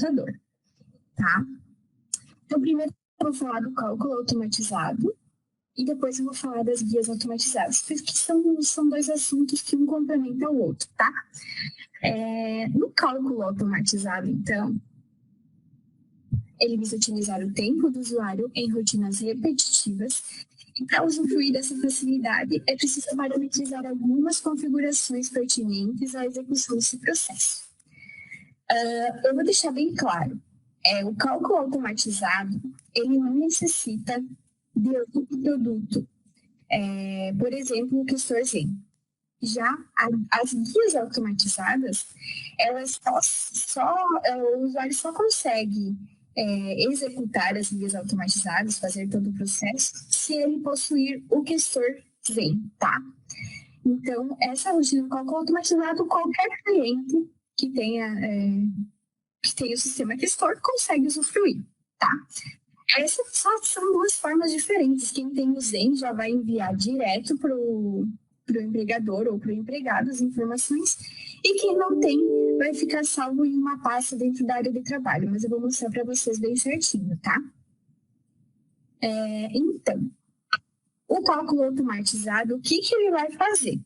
contador, tá? Então, primeiro eu vou falar do cálculo automatizado e depois eu vou falar das guias automatizadas, porque são dois assuntos que um complementa o outro, tá? No cálculo automatizado, então, ele visa otimizar o tempo do usuário em rotinas repetitivas. E para usufruir dessa facilidade, é preciso parametrizar algumas configurações pertinentes à execução desse processo. Eu vou deixar bem claro, o cálculo automatizado, ele não necessita de outro produto, por exemplo, o Questor Zen. Já as guias automatizadas, o usuário só consegue executar as guias automatizadas, fazer todo o processo, se ele possuir o Questor Zen, tá? Então, essa rotina do cálculo automatizado, qualquer cliente que tenha o sistema Questor consegue usufruir, tá? Essas são duas formas diferentes. Quem tem o Zen já vai enviar direto para o empregador ou para o empregado as informações, e quem não tem vai ficar salvo em uma pasta dentro da área de trabalho, mas eu vou mostrar para vocês bem certinho, tá? Então, o cálculo automatizado, o que ele vai fazer?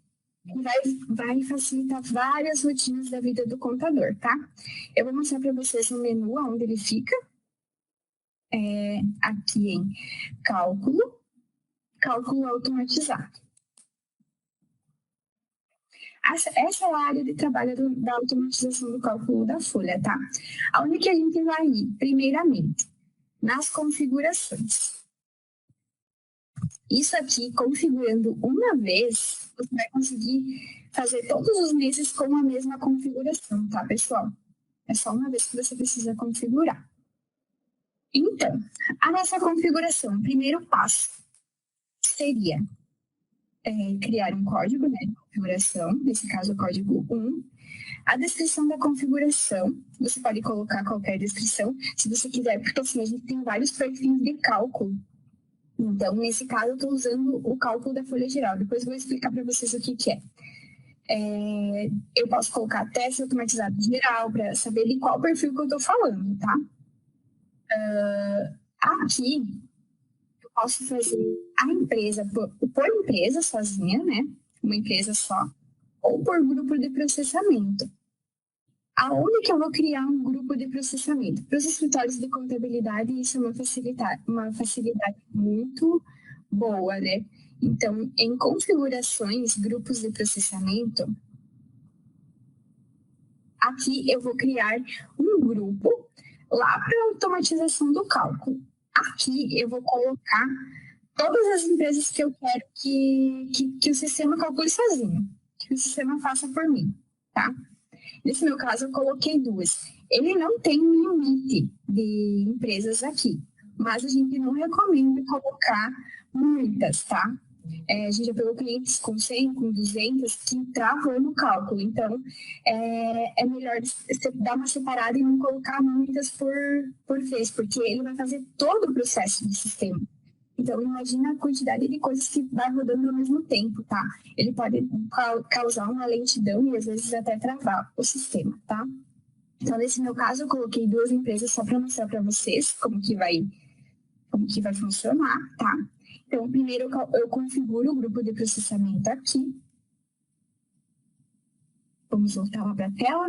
Vai facilitar várias rotinas da vida do contador, tá? Eu vou mostrar para vocês no menu onde ele fica, aqui em cálculo automatizado. Essa é a área de trabalho da automatização do cálculo da folha, tá? Aonde que a gente vai ir? Primeiramente, nas configurações. Isso aqui, configurando uma vez, você vai conseguir fazer todos os meses com a mesma configuração, tá, pessoal? É só uma vez que você precisa configurar. Então, a nossa configuração, o primeiro passo seria criar um código, né, de configuração, nesse caso o código 1. A descrição da configuração, você pode colocar qualquer descrição, se você quiser, porque assim, a gente tem vários perfis de cálculo. Então, nesse caso, eu estou usando o cálculo da folha geral. Depois eu vou explicar para vocês o que é. Eu posso colocar teste automatizado geral para saber de qual perfil que eu estou falando, tá? Aqui, posso fazer a empresa por empresa sozinha, né? Uma empresa só, ou por grupo de processamento. Aonde que eu vou criar um grupo de processamento? Para os escritórios de contabilidade, isso é uma facilidade muito boa, né? Então, em configurações, grupos de processamento, aqui eu vou criar um grupo lá para automatização do cálculo. Aqui eu vou colocar todas as empresas que eu quero que o sistema calcule sozinho, que o sistema faça por mim, tá? Nesse meu caso, eu coloquei 2. Ele não tem um limite de empresas aqui, mas a gente não recomenda colocar muitas, tá? A gente já pegou clientes com 100, com 200, que travam no cálculo. Então, é melhor você dar uma separada e não colocar muitas por vez, porque ele vai fazer todo o processo do sistema. Então, imagina a quantidade de coisas que vai rodando ao mesmo tempo, tá? Ele pode causar uma lentidão e, às vezes, até travar o sistema, tá? Então, nesse meu caso, eu coloquei 2 empresas só para mostrar para vocês como que vai funcionar, tá? Então, primeiro eu configuro o grupo de processamento aqui. Vamos voltar lá para a tela.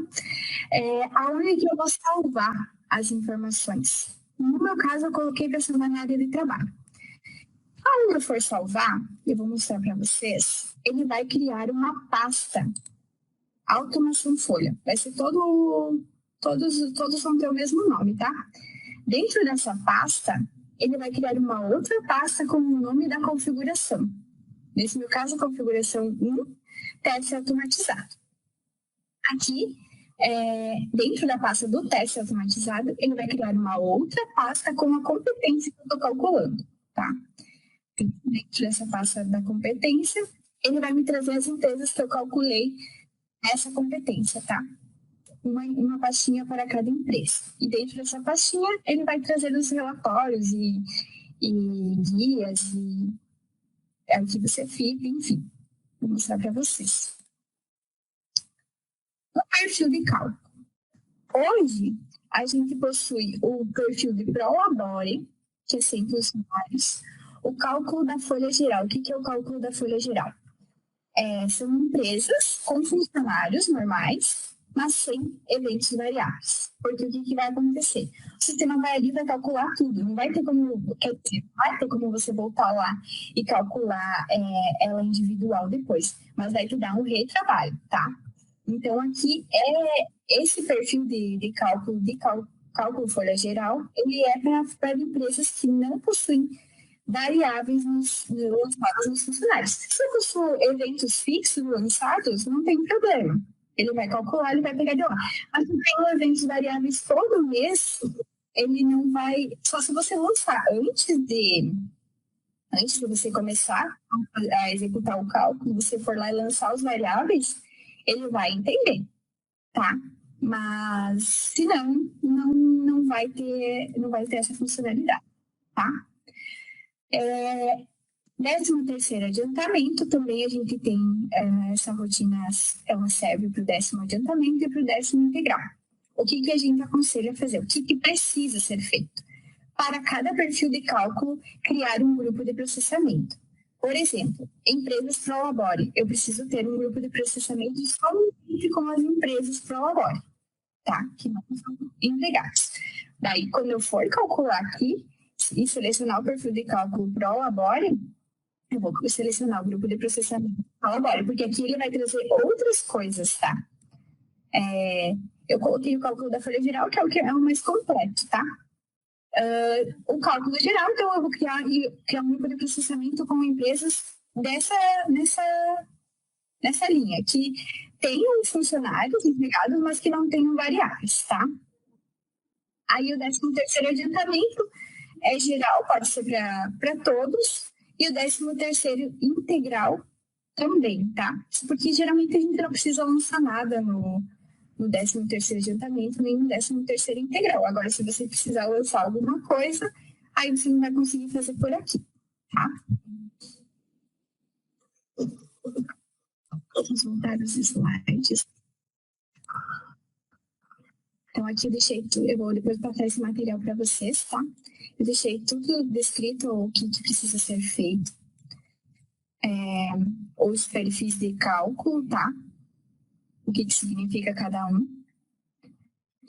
Aonde que eu vou salvar as informações? No meu caso, eu coloquei para salvar na área de trabalho. Quando eu for salvar, eu vou mostrar para vocês, ele vai criar uma pasta automação folha. Vai ser todos vão ter o mesmo nome, tá? Dentro dessa pasta, ele vai criar uma outra pasta com o nome da configuração. Nesse meu caso, configuração 1, teste automatizado. Aqui, dentro da pasta do teste automatizado, ele vai criar uma outra pasta com a competência que eu estou calculando, tá? Dentro dessa pasta da competência, ele vai me trazer as empresas que eu calculei essa competência, tá? Uma pastinha para cada empresa. E dentro dessa pastinha, ele vai trazer os relatórios e guias e arquivo CFIP, enfim. Vou mostrar para vocês. O perfil de cálculo. Hoje, a gente possui o perfil de Prolabore, que é 100 funcionários, o cálculo da folha geral. O que é o cálculo da folha geral? São empresas com funcionários normais, mas sem eventos variáveis. Porque o que vai acontecer? O sistema vai ali, vai calcular tudo. Não vai ter como você voltar lá e calcular ela individual depois. Mas vai te dar um retrabalho, tá? Então, aqui esse perfil de cálculo folha geral, ele é para empresas que não possuem variáveis lançados nos funcionários. Se eu possuo eventos fixos lançados, não tem problema. Ele vai calcular, ele vai pegar de lá. Mas se eu tenho eventos variáveis todo mês, ele não vai... Só se você lançar antes de você começar a executar o cálculo, você for lá e lançar os variáveis, ele vai entender, tá? Mas, se não vai ter essa funcionalidade, tá? 13º adiantamento, também a gente tem essa rotina, ela serve para o 10º adiantamento e para o 10º integral. O que a gente aconselha fazer? O que precisa ser feito? Para cada perfil de cálculo, criar um grupo de processamento. Por exemplo, empresas Prolabore. Eu preciso ter um grupo de processamento somente com as empresas Prolabore, tá? Que não são empregados. Daí, quando eu for calcular aqui e selecionar o perfil de cálculo Prolabore, eu vou selecionar o grupo de processamento Prolabore, porque aqui ele vai trazer outras coisas, tá? Eu coloquei o cálculo da folha geral, que é o mais completo, tá? O cálculo geral, então eu vou criar um grupo de processamento com empresas nessa linha, que tenham funcionários empregados, mas que não tenham variáveis, tá? Aí o 13º adiantamento é geral, pode ser para todos, e o 13º integral também, tá? Porque geralmente a gente não precisa lançar nada no 13º adiantamento, nem no 13º integral. Agora, se você precisar lançar alguma coisa, aí você não vai conseguir fazer por aqui, tá? Vamos voltar os slides. Então, aqui eu vou depois passar esse material para vocês, tá? Eu deixei tudo descrito, o que precisa ser feito. Os perfis de cálculo, tá? O que significa cada um.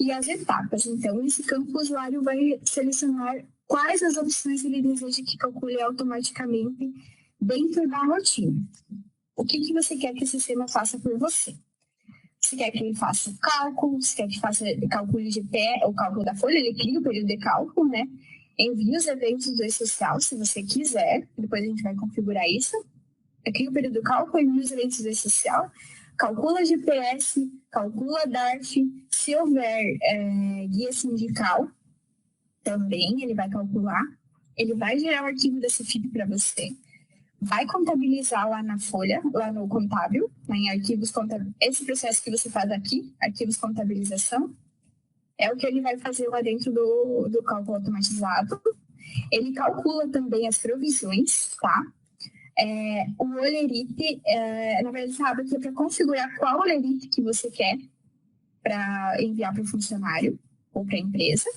E as etapas. Então, nesse campo, o usuário vai selecionar quais as opções ele deseja que calcule automaticamente dentro da rotina. O que você quer que o sistema faça por você? Você quer que ele faça o cálculo, você quer que faça cálculo de pé, o cálculo da folha, ele cria o período de cálculo, né? Envia os eventos do E-Social, se você quiser, depois a gente vai configurar isso. Cria o período de cálculo, envia os eventos do E-Social, calcula GPS, calcula DARF, se houver guia sindical, também ele vai calcular, ele vai gerar o arquivo da CFIP para você, vai contabilizar lá na folha, lá no contábil, em arquivos contábeis. Esse processo que você faz aqui, arquivos contabilização, é o que ele vai fazer lá dentro do cálculo automatizado. Ele calcula também as provisões, tá? O Olerite, na verdade, sabe aqui para configurar qual Olerite que você quer para enviar para o funcionário ou para a empresa.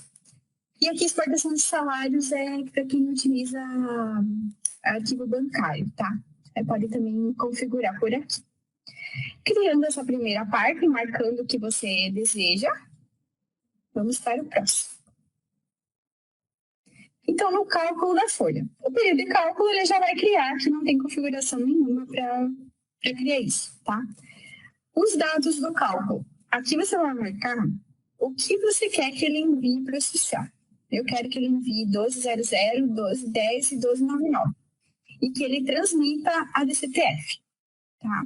E aqui, exportação de salários é para quem utiliza arquivo bancário, tá? Pode também configurar por aqui. Criando essa primeira parte, marcando o que você deseja, vamos para o próximo. Então, no cálculo da folha. O período de cálculo ele já vai criar, que não tem configuração nenhuma para criar isso, tá? Os dados do cálculo. Aqui você vai marcar o que você quer que ele envie para o social. Eu quero que ele envie 1200, 1210 e 1299. E que ele transmita a DCTF, tá?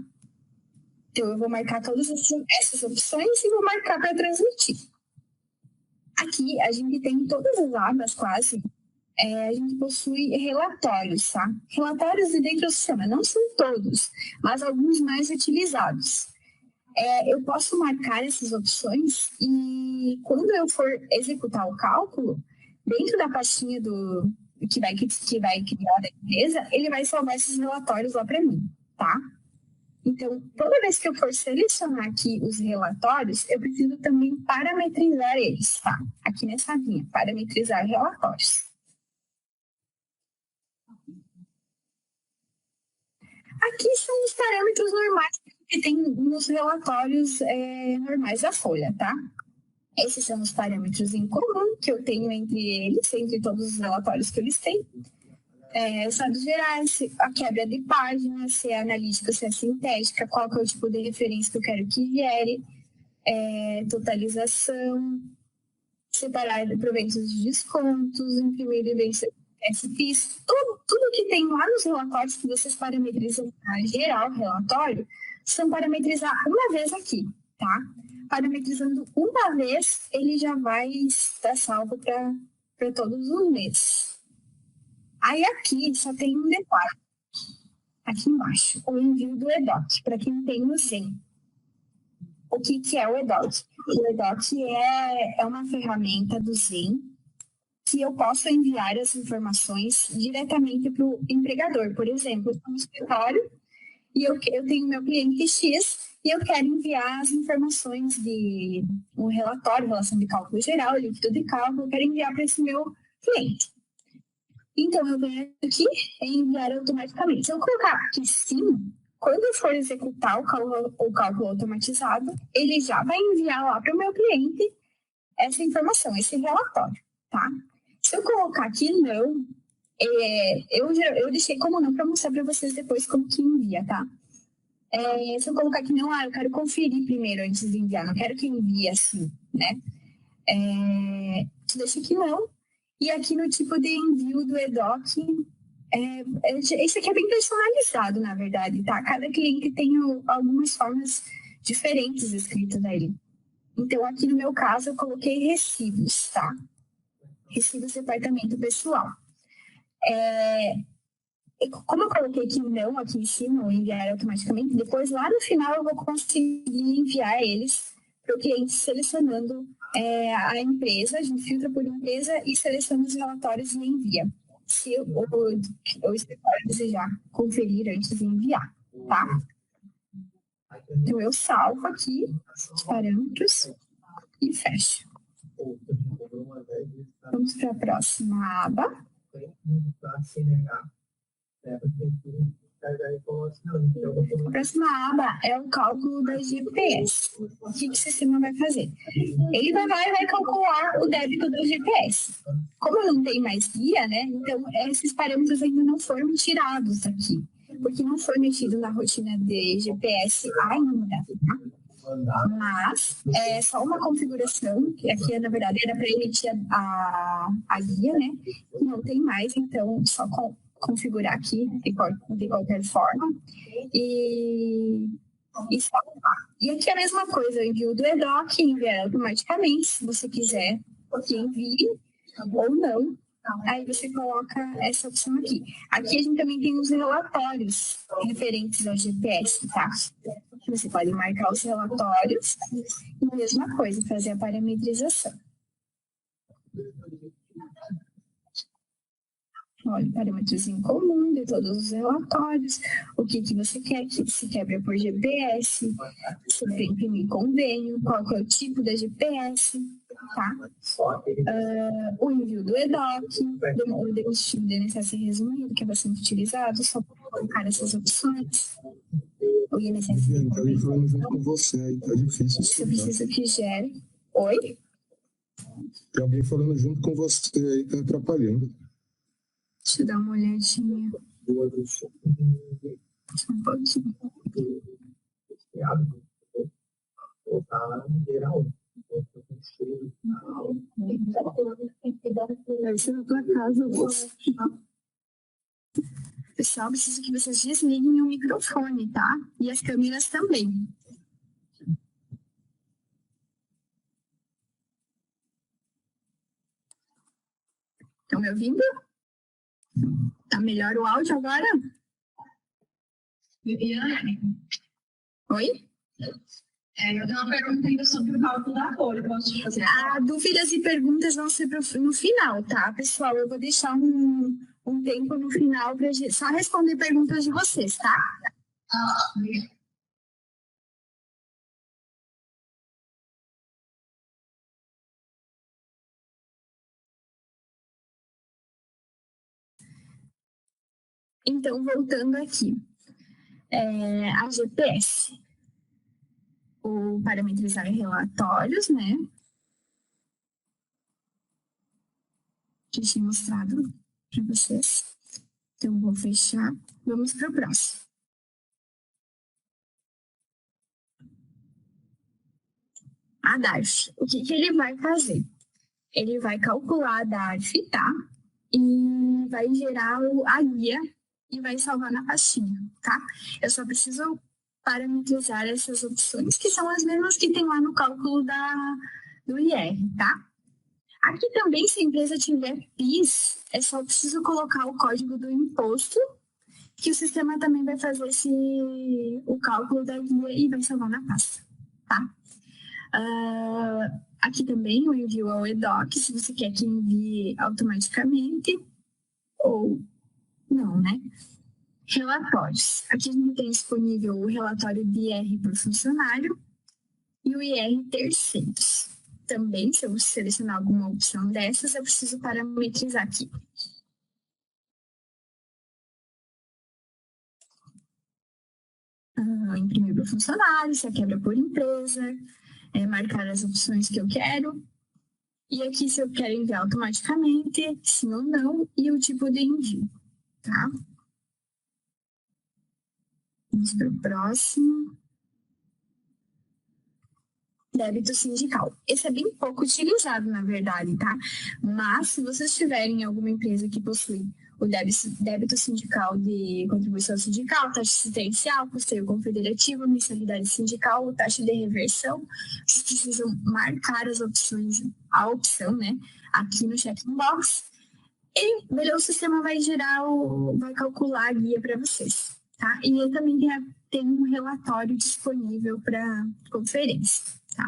Então, eu vou marcar todas essas opções e vou marcar para transmitir. Aqui, a gente tem todas as abas, quase. A gente possui relatórios, tá? Relatórios de dentro do sistema. Não são todos, mas alguns mais utilizados. Eu posso marcar essas opções e quando eu for executar o cálculo, dentro da pastinha que vai criar da empresa, ele vai salvar esses relatórios lá para mim, tá? Então, toda vez que eu for selecionar aqui os relatórios, eu preciso também parametrizar eles, tá? Aqui nessa linha, parametrizar relatórios. Aqui são os parâmetros normais que tem nos relatórios normais da Folha, tá? Esses são os parâmetros em comum que eu tenho entre eles, entre todos os relatórios que eles têm. Estados gerais, a quebra de página, se é analítica, se é sintética, qual que é o tipo de referência que eu quero que gere, totalização, separar proventos de descontos, imprimir evidência SPIs, tudo que tem lá nos relatórios que vocês parametrizam para gerar o relatório, são parametrizar uma vez aqui, tá? Parametrizando uma vez, ele já vai estar salvo para todos os meses. Aí aqui só tem um detalhe, aqui embaixo, o envio do EDOC, para quem tem o Zen. O que é o EDOC? O EDOC é uma ferramenta do Zen que eu posso enviar as informações diretamente para o empregador. Por exemplo, eu estou no escritório e eu tenho meu cliente X e eu quero enviar as informações de um relatório, relação de cálculo geral, líquido de cálculo, eu quero enviar para esse meu cliente. Então, eu venho aqui e enviar automaticamente. Se eu colocar aqui sim, quando eu for executar o cálculo automatizado, ele já vai enviar lá para o meu cliente essa informação, esse relatório, tá? Se eu colocar aqui não, eu deixei como não para mostrar para vocês depois como que envia, tá? Se eu colocar aqui não, eu quero conferir primeiro antes de enviar, não quero que envie assim, né? Deixa aqui não. E aqui no tipo de envio do EDOC, isso aqui é bem personalizado, na verdade, tá? Cada cliente tem algumas formas diferentes escritas aí. Então, aqui no meu caso, eu coloquei recibos, tá? Recibos de departamento pessoal. Como eu coloquei aqui não, aqui em cima, enviar automaticamente, depois lá no final eu vou conseguir enviar eles para o cliente selecionando a empresa, a gente filtra por empresa e seleciona os relatórios e envia. Se o escritório desejar conferir antes de enviar, tá? Então eu salvo aqui os parâmetros e fecho. Vamos para a próxima aba. A próxima aba é o cálculo da GPS. O que o sistema vai fazer? Ele vai calcular o débito do GPS. Como não tem mais guia, né? Então, esses parâmetros ainda não foram tirados aqui, porque não foi mexido na rotina de GPS ainda. Tá? Mas é só uma configuração, que aqui, na verdade, era para emitir a guia, né? Não tem mais, então, só configurar aqui de qualquer forma e salvar. E aqui é a mesma coisa, eu envio do EDOC, enviar automaticamente, se você quiser que envie ou não, aí você coloca essa opção aqui. Aqui a gente também tem os relatórios referentes ao GPS, tá? Você pode marcar os relatórios e a mesma coisa, fazer a parametrização. Olha, parâmetros em comum de todos os relatórios, o que você quer que se quebra por GPS, se quer imprimir convênio, qual é o tipo da GPS, tá? O envio do EDOC, o destino do INSS resumido, que é bastante utilizado, só para colocar essas opções. O INSS. Tá falando junto com você aí, tá difícil. Se eu preciso que gere. Oi? Tem alguém falando junto com você aí, tá atrapalhando. Deixa eu dar uma olhadinha. Só um pouquinho. Deve ser na tua casa, pessoal, preciso que vocês desliguem o microfone, tá? E as câmeras também. Estão me ouvindo? Tá melhor o áudio agora? Viviane? Oi? Eu tenho uma pergunta ainda sobre o cálculo da folha. Posso te fazer? Dúvidas e perguntas vão ser no final, tá, pessoal? Eu vou deixar um tempo no final para só responder perguntas de vocês, tá? Então, voltando aqui, a GPS, o parametrizar relatórios, né? Que eu tinha mostrado para vocês. Então, vou fechar. Vamos para o próximo. A DARF. O que ele vai fazer? Ele vai calcular a DARF, tá? E vai gerar a guia e vai salvar na pastinha, tá? Eu só preciso parametrizar essas opções, que são as mesmas que tem lá no cálculo do IR, tá? Aqui também, se a empresa tiver PIS, é só preciso colocar o código do imposto, que o sistema também vai fazer o cálculo da guia e vai salvar na pasta, tá? Aqui também o envio ao EDOC, se você quer que envie automaticamente ou não, né? Relatórios. Aqui a gente tem disponível o relatório de IR por funcionário e o IR terceiros. Também, se eu selecionar alguma opção dessas, eu preciso parametrizar aqui. Imprimir por funcionário, se é quebra por empresa, marcar as opções que eu quero. E aqui, se eu quero enviar automaticamente, sim ou não, e o tipo de envio, tá? Vamos para o próximo. Débito sindical. Esse é bem pouco utilizado, na verdade, tá? Mas, se vocês tiverem alguma empresa que possui o débito sindical de contribuição sindical, taxa assistencial, custeio confederativo, mensalidade sindical, taxa de reversão, vocês precisam marcar as opções, a opção, né? Aqui no check-box. E o sistema vai vai calcular a guia para vocês, tá? E ele também tem um relatório disponível para conferência, tá?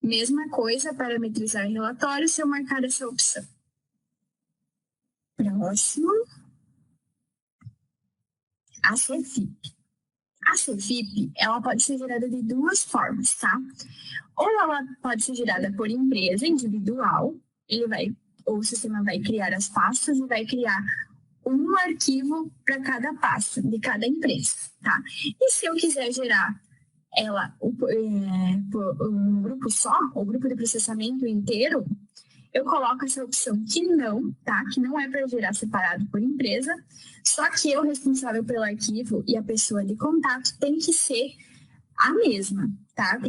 Mesma coisa, parametrizar relatório se eu marcar essa opção. Próximo. A CFIP. A CFIP, ela pode ser gerada de duas formas, tá? Ou ela pode ser gerada por empresa individual, o sistema vai criar as pastas e vai criar um arquivo para cada pasta de cada empresa, tá? E se eu quiser gerar ela um grupo só, o grupo de processamento inteiro, eu coloco essa opção que não, tá? Que não é para gerar separado por empresa, só que eu, responsável pelo arquivo e a pessoa de contato, tem que ser a mesma, tá?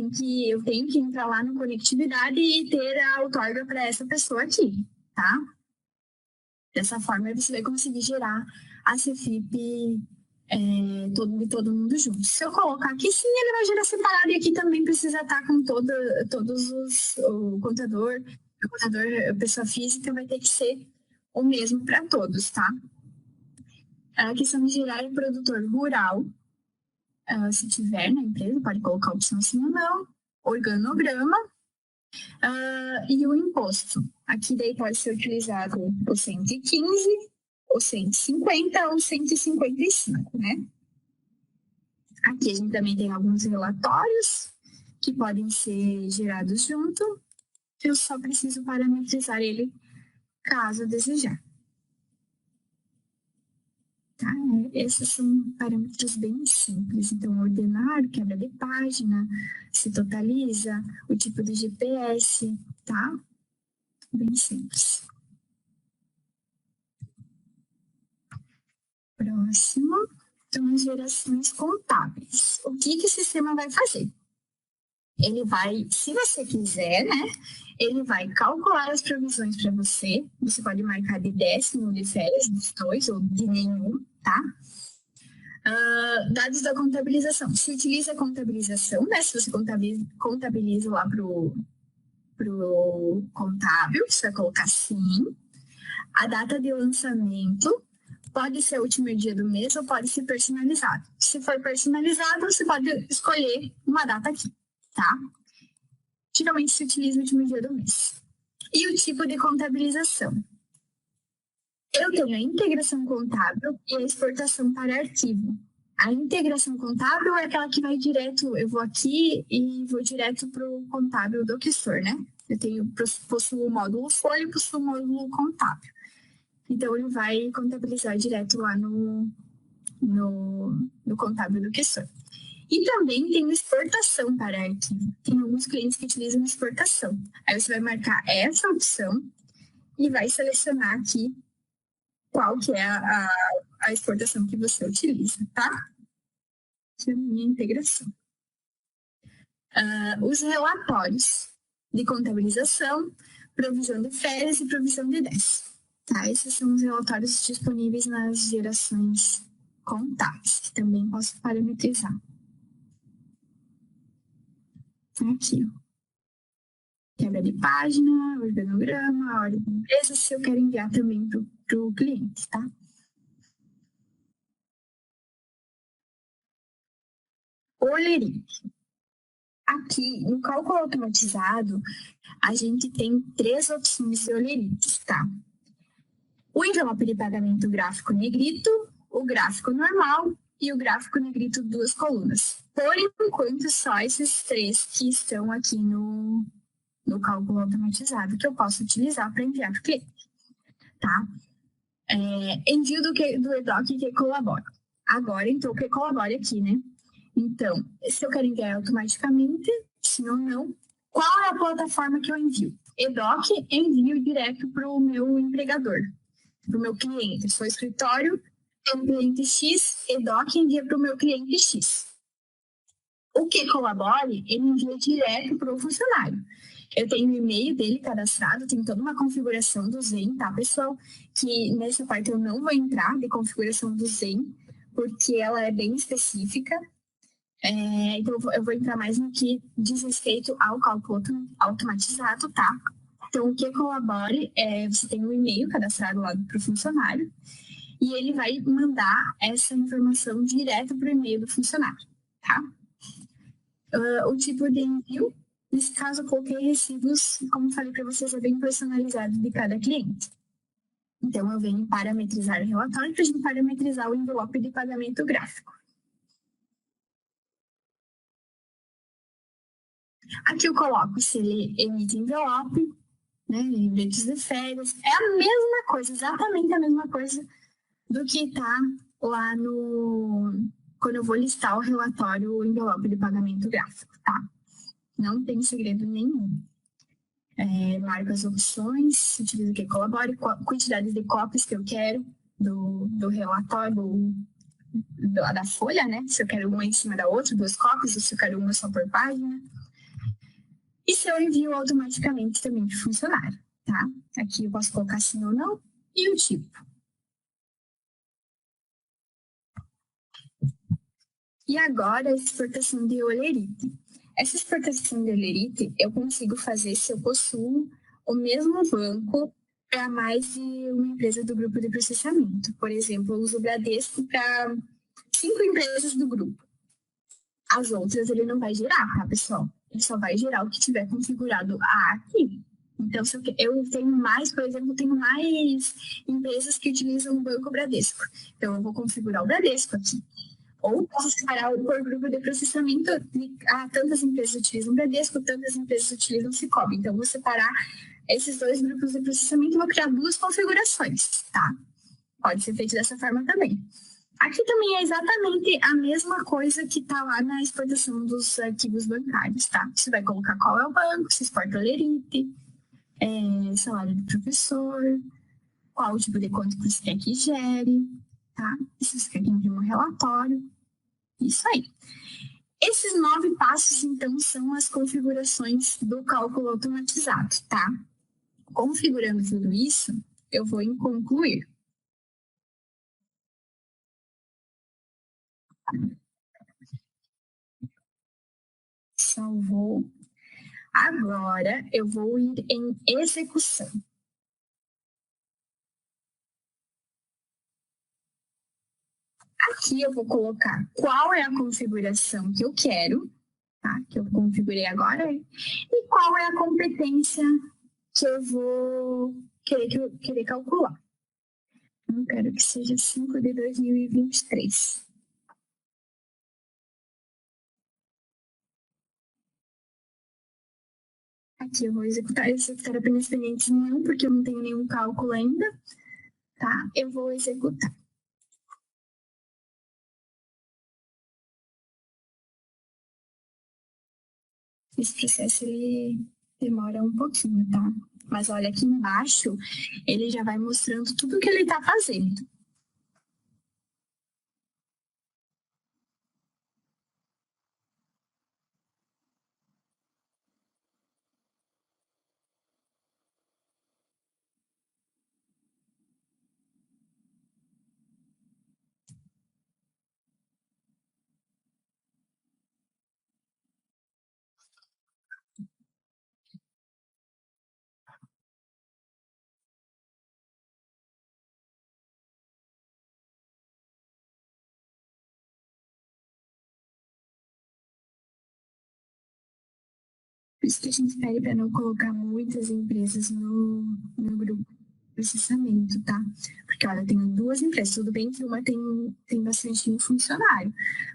Eu tenho que entrar lá no Conectividade e ter a outorga para essa pessoa aqui, tá? Dessa forma, você vai conseguir gerar a CFIP de todo mundo junto. Se eu colocar aqui, sim, ele vai gerar separado. E aqui também precisa estar com todos o contador, a pessoa física vai ter que ser o mesmo para todos, tá? A questão de gerar em produtor rural, se tiver na empresa, pode colocar a opção sim ou não. Organograma. E o imposto. Aqui daí pode ser utilizado o 115, o 150 ou o 155, né? Aqui a gente também tem alguns relatórios que podem ser gerados junto. Eu só preciso parametrizar ele caso desejar. Tá? Esses são parâmetros bem simples. Então, ordenar, quebra de página, se totaliza, o tipo de GPS, tá? Bem simples. Próximo. Então, as gerações contábeis. O que o sistema vai fazer? Ele vai, se você quiser, né? Ele vai calcular as provisões para você. Você pode marcar de 10º, de férias, dos dois ou de nenhum, tá? Dados da contabilização. Se utiliza a contabilização, né? Se você contabiliza lá pro contábil, você vai colocar sim. A data de lançamento pode ser o último dia do mês ou pode ser personalizado. Se for personalizado, você pode escolher uma data aqui, tá? Geralmente se utiliza o último dia do mês. E o tipo de contabilização. Eu tenho a integração contábil e a exportação para arquivo. A integração contábil é aquela que vai direto, eu vou aqui e vou direto para o contábil do questor, né? Possuo o módulo folha e possuo o módulo contábil. Então, ele vai contabilizar direto lá no contábil do questor. E também tem exportação para arquivo. Tem alguns clientes que utilizam exportação. Aí você vai marcar essa opção e vai selecionar aqui qual que é a exportação que você utiliza, tá? Aqui é a minha integração. Os relatórios de contabilização, provisão de férias e provisão de 10. Tá? Esses são os relatórios disponíveis nas gerações contábeis, que também posso parametrizar. Aqui, ó. Quebra de página, organograma, ordem de empresa, se eu quero enviar também para o cliente, tá? Olerite. Aqui, no cálculo automatizado, a gente tem 3 opções de olerites, tá? O envelope de pagamento gráfico negrito, o gráfico normal e o gráfico negrito 2 colunas. Por enquanto, só esses 3 que estão aqui no cálculo automatizado que eu posso utilizar para enviar para o cliente, tá? Envio do EDOC que colabora. Agora, então, o que colabora aqui, né? Então, se eu quero enviar automaticamente, sim ou não, qual é a plataforma que eu envio? EDOC, envio direto para o meu empregador, para o meu cliente. Se for escritório, tem um cliente X, EDOC envia para o meu cliente X. O que colabore, ele envia direto para o funcionário. Eu tenho o e-mail dele cadastrado, tem toda uma configuração do Zen, tá, pessoal? Que nessa parte eu não vou entrar de configuração do Zen, porque ela é bem específica. Então eu vou entrar mais no que diz respeito ao cálculo automatizado, tá? Então, o que colabore você tem um e-mail cadastrado lá para o funcionário e ele vai mandar essa informação direto para o e-mail do funcionário, tá? O tipo de envio, nesse caso, eu coloquei recibos, como falei para vocês, é bem personalizado de cada cliente. Então, eu venho parametrizar o relatório para a gente parametrizar o envelope de pagamento gráfico. Aqui eu coloco se ele emite envelope, né, lembretes de férias. É a mesma coisa, exatamente a mesma coisa do que está lá quando eu vou listar o relatório, o envelope de pagamento gráfico, tá? Não tem segredo nenhum. Marco as opções, utilizo o que colabore, quantidade de cópias que eu quero do relatório, da folha, né? Se eu quero uma em cima da outra, 2 cópias, ou se eu quero uma só por página. E se eu envio automaticamente também para o funcionário, tá? Aqui eu posso colocar sim ou não e o tipo. E agora a exportação de olerite. Essa exportação de olerite eu consigo fazer se eu possuo o mesmo banco para mais de uma empresa do grupo de processamento. Por exemplo, eu uso o Bradesco para 5 empresas do grupo. As outras ele não vai gerar, tá, pessoal? Ele só vai gerar o que tiver configurado aqui. Então, se eu tenho mais, por exemplo, tenho mais empresas que utilizam o banco Bradesco. Então, eu vou configurar o Bradesco aqui. Ou posso separar por grupo de processamento. Tantas empresas utilizam Bradesco, tantas empresas utilizam Sicoob. Então, vou separar esses 2 grupos de processamento e vou criar 2 configurações, tá? Pode ser feito dessa forma também. Aqui também é exatamente a mesma coisa que está lá na exportação dos arquivos bancários, tá? Você vai colocar qual é o banco, se exporta o lerite, salário do professor, qual o tipo de conta que você quer que gere, tá? Se você quer que imprima um relatório, isso aí. Esses 9 passos, então, são as configurações do cálculo automatizado, tá? Configurando tudo isso, eu vou em concluir. Salvou. Agora, eu vou ir em execução. Aqui eu vou colocar qual é a configuração que eu quero, tá? Que eu configurei agora, e qual é a competência que eu vou querer calcular. Eu quero que seja 5 de 2023. Aqui eu vou executar apenas pendentes não, porque eu não tenho nenhum cálculo ainda. Tá? Eu vou executar. Esse processo ele demora um pouquinho, tá? Mas olha, aqui embaixo ele já vai mostrando tudo o que ele está fazendo. Por isso que a gente pede para não colocar muitas empresas no grupo de processamento, tá? Porque, olha, eu tenho 2 empresas, tudo bem que uma tem bastante funcionário,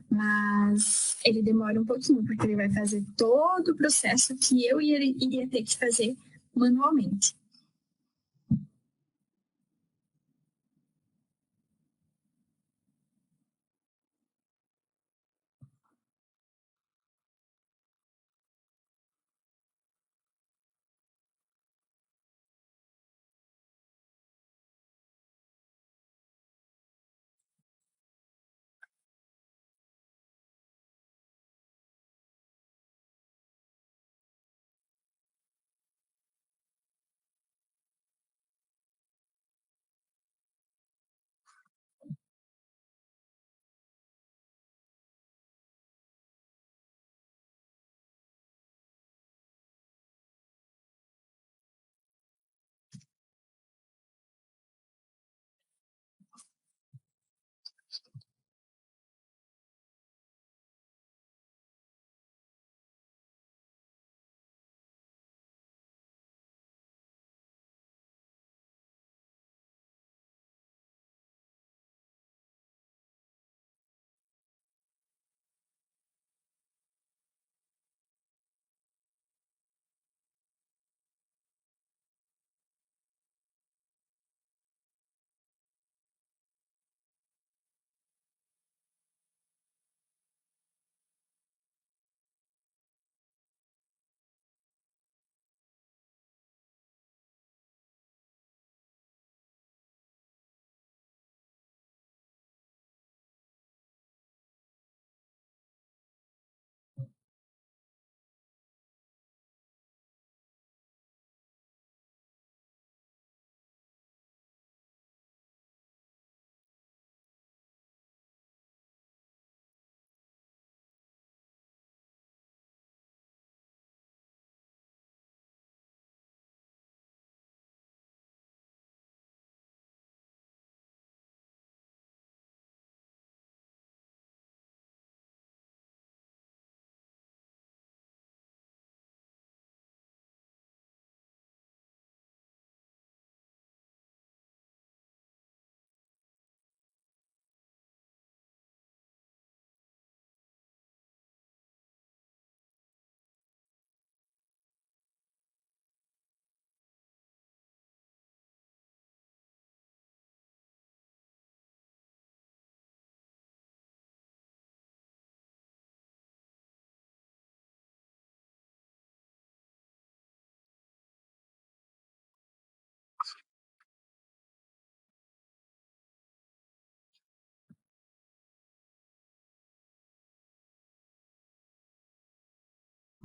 mas ele demora um pouquinho, porque ele vai fazer todo o processo que eu iria ter que fazer manualmente.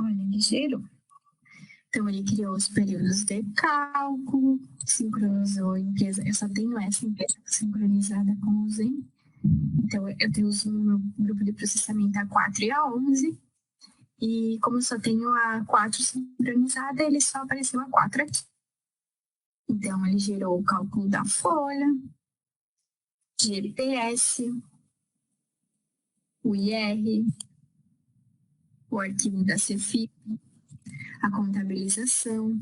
Olha, ele gerou. Então, ele criou os períodos de cálculo, sincronizou a empresa. Eu só tenho essa empresa sincronizada com o Zen. Então, eu tenho o meu grupo de processamento A4 e A11. E como eu só tenho a 4 sincronizada, ele só apareceu a 4 aqui. Então, ele gerou o cálculo da folha, GPS, o IR, o arquivo da CFIP, a contabilização,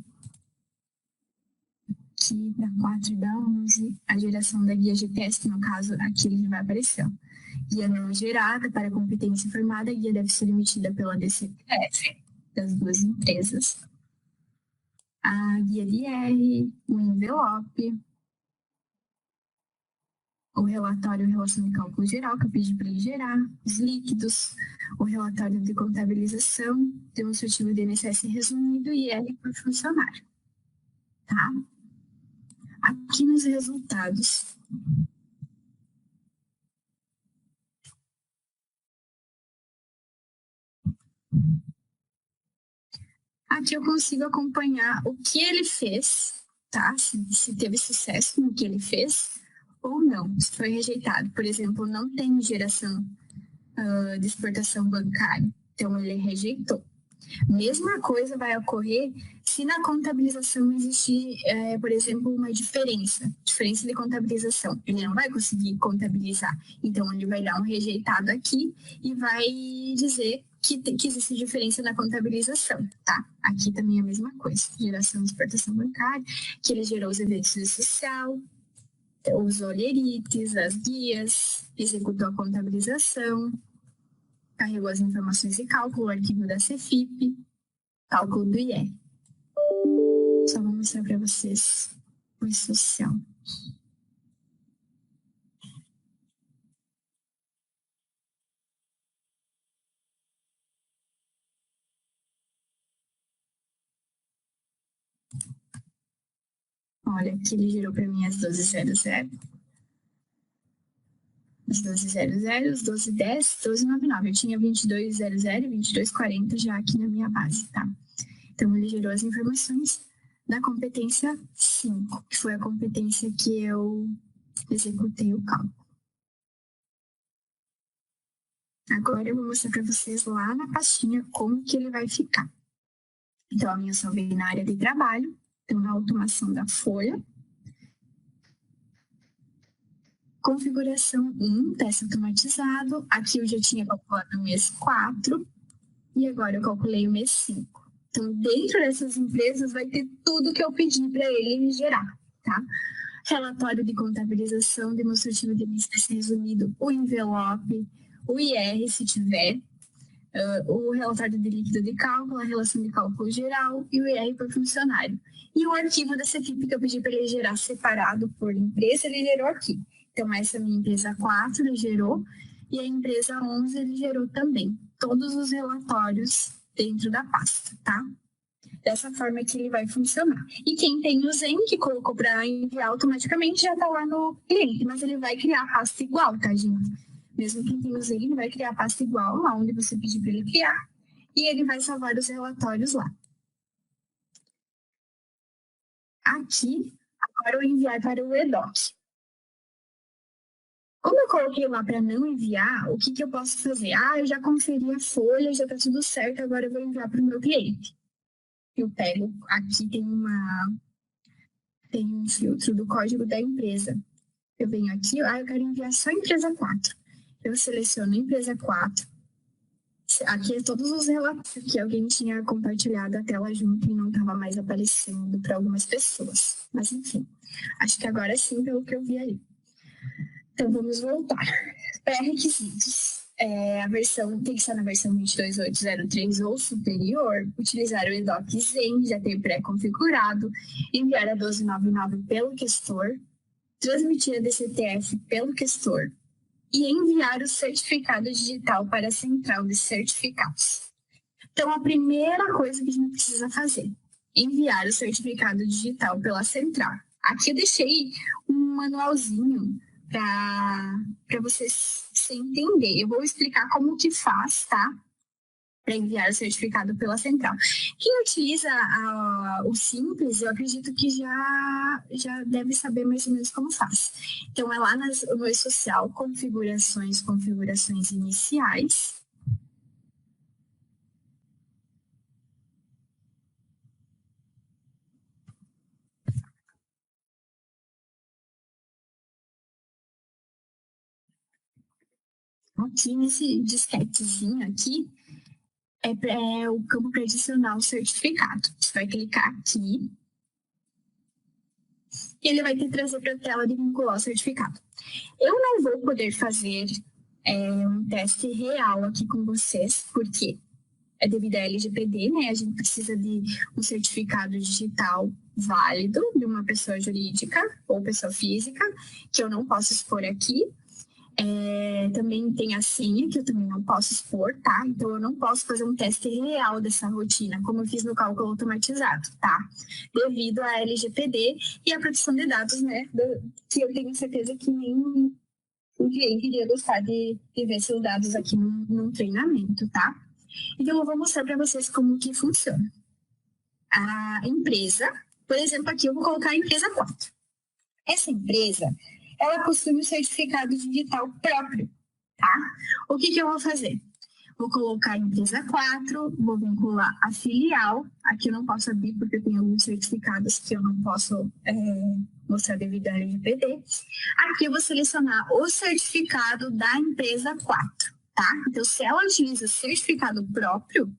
aqui da 4 e da 11, a geração da guia GPS, que no caso aqui ele vai aparecer. Ó. Guia não gerada para competência formada, a guia deve ser emitida pela DCPF das 2 empresas. A guia de IR, o envelope, o relatório relação de cálculo geral, que eu pedi para ele gerar, os líquidos, o relatório de contabilização, demonstrativo de INSS resumido e IR por funcionário. Tá? Aqui nos resultados, aqui eu consigo acompanhar o que ele fez, tá? Se teve sucesso no que ele fez ou não, se foi rejeitado. Por exemplo, não tem geração de exportação bancária, então ele rejeitou. Mesma coisa vai ocorrer se na contabilização existir, por exemplo, uma diferença de contabilização. Ele não vai conseguir contabilizar, então ele vai dar um rejeitado aqui e vai dizer que existe diferença na contabilização, tá? Aqui também é a mesma coisa, geração de exportação bancária, que ele gerou os eventos de social, os olherites, as guias, executou a contabilização, carregou as informações de cálculo, o arquivo da CFIP, cálculo do IR. Só vou mostrar para vocês o social. Olha, aqui ele gerou para mim as 1200, as 1200, os 1210, 1299. Eu tinha 2200 e 2240 já aqui na minha base, tá? Então, ele gerou as informações da competência 5, que foi a competência que eu executei o cálculo. Agora eu vou mostrar para vocês lá na pastinha como que ele vai ficar. Então, a minha salvei na área de trabalho, então na automação da folha. Configuração 1, teste automatizado. Aqui eu já tinha calculado o mês 4 e agora eu calculei o mês 5. Então, dentro dessas empresas vai ter tudo que eu pedi para ele gerar, tá? Relatório de contabilização, demonstrativo de INSS resumido, o envelope, o IR, se tiver, o relatório de líquido de cálculo, a relação de cálculo geral e o IR por funcionário. E o arquivo da CFIP que eu pedi para ele gerar separado por empresa, ele gerou aqui. Então, essa minha empresa 4 ele gerou e a empresa 11 ele gerou também. Todos os relatórios dentro da pasta, tá? Dessa forma que ele vai funcionar. E quem tem o Zen, que colocou para enviar automaticamente, já está lá no cliente, mas ele vai criar a pasta igual, tá, gente? Mesmo quem tem o Zen, ele vai criar a pasta igual, lá onde você pedir para ele criar, e ele vai salvar os relatórios lá. Aqui, agora eu enviar para o EDOC. Como eu coloquei lá para não enviar, o que eu posso fazer? Eu já conferi a folha, já está tudo certo, agora eu vou enviar para o meu cliente. Eu pego, aqui tem um filtro do código da empresa. Eu venho aqui, eu quero enviar só a empresa 4. Eu seleciono a empresa 4. Aqui é todos os relatos que alguém tinha compartilhado a tela junto e não estava mais aparecendo para algumas pessoas. Mas enfim, acho que agora sim pelo que eu vi aí. Então vamos voltar. Pré-requisitos. A versão tem que estar na versão 22803 ou superior, utilizar o EDOC Zen, já tem pré-configurado, enviar a 1299 pelo questor, transmitir a DCTF pelo questor e enviar o certificado digital para a central de certificados. Então, a primeira coisa que a gente precisa fazer, enviar o certificado digital pela central. Aqui eu deixei um manualzinho para vocês entender. Eu vou explicar como que faz, tá? Para enviar o certificado pela central. Quem utiliza o Simples, eu acredito que já deve saber mais ou menos como faz. Então, é lá no social, configurações iniciais. Aqui nesse disquetezinho aqui, é o campo para adicionar o certificado. Você vai clicar aqui e ele vai te trazer para a tela de vincular o certificado. Eu não vou poder fazer um teste real aqui com vocês, por quê? é devido à LGPD, né? A gente precisa de um certificado digital válido de uma pessoa jurídica ou pessoa física, que eu não posso expor aqui. Também tem a senha, que eu também não posso expor, tá? Então, eu não posso fazer um teste real dessa rotina, como eu fiz no cálculo automatizado, tá? Devido à LGPD e à proteção de dados, né? Que eu tenho certeza que nenhum cliente iria gostar de ver seus dados aqui num treinamento, tá? Então, eu vou mostrar para vocês como que funciona. A empresa, por exemplo, aqui eu vou colocar a empresa 4. Essa empresa, ela possui um certificado digital próprio, tá? O que eu vou fazer? Vou colocar a empresa 4, vou vincular a filial. Aqui eu não posso abrir porque eu tenho alguns certificados que eu não posso mostrar devido à LGPD. Aqui eu vou selecionar o certificado da empresa 4, tá? Então, se ela utiliza certificado próprio,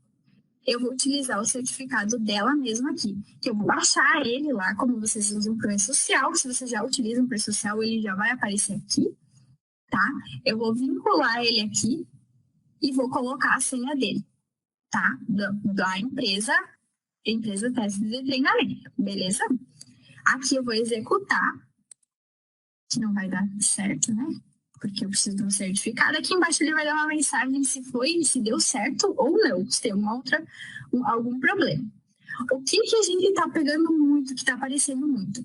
eu vou utilizar o certificado dela mesma aqui, que eu vou baixar ele lá, como vocês usam o pré-social. Se vocês já utilizam o pré-social, ele já vai aparecer aqui, tá? Eu vou vincular ele aqui e vou colocar a senha dele, tá? Da empresa Testes de Treinamento, beleza? Aqui eu vou executar, que não vai dar certo, né? Porque eu preciso de um certificado. Aqui embaixo ele vai dar uma mensagem se deu certo ou não, se tem algum problema. O que a gente está pegando muito, que está aparecendo muito?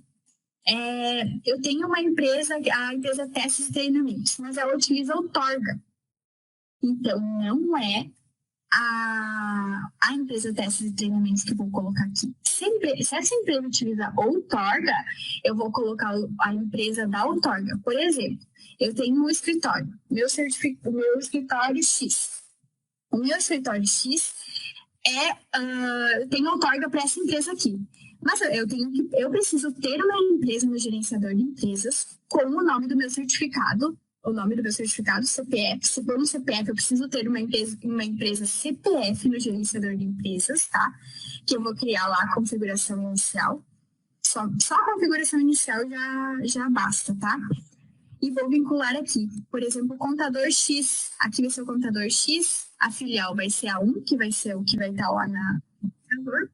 Eu tenho uma empresa, a empresa Testes e Treinamentos, mas ela utiliza o Torga. Então, não é a empresa Testes e Treinamentos que eu vou colocar aqui. Se essa empresa utiliza Outorga, eu vou colocar a empresa da Outorga. Por exemplo, eu tenho um escritório, meu escritório X. O meu escritório X tem Outorga para essa empresa aqui. Mas eu preciso ter uma empresa no gerenciador de empresas com o nome do meu certificado, CPF. Se for um CPF, eu preciso ter uma empresa CPF no gerenciador de empresas, tá? Que eu vou criar lá a configuração inicial. Só a configuração inicial já basta, tá? E vou vincular aqui, por exemplo, o contador X. Aqui vai ser o contador X, a filial vai ser a 1, que vai ser o que vai estar lá no contador.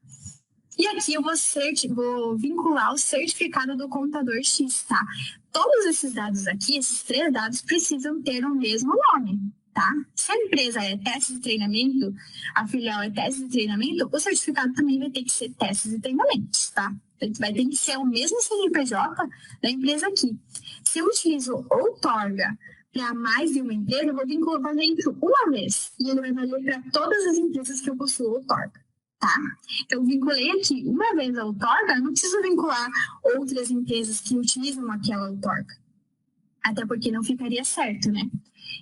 E aqui eu vou vincular o certificado do contador X, tá? Todos esses dados aqui, esses 3 dados, precisam ter o mesmo nome, tá? Se a empresa é testes de treinamento, a filial é testes de treinamento, o certificado também vai ter que ser testes de treinamentos, tá? Vai ter que ser o mesmo CNPJ da empresa aqui. Se eu utilizo Outorga para mais de uma empresa, eu vou vincular dentro uma vez. E ele vai valer para todas as empresas que eu possuo Outorga. Tá? Eu vinculei aqui uma vez a Outorga, não preciso vincular outras empresas que utilizam aquela Outorga. Até porque não ficaria certo, né?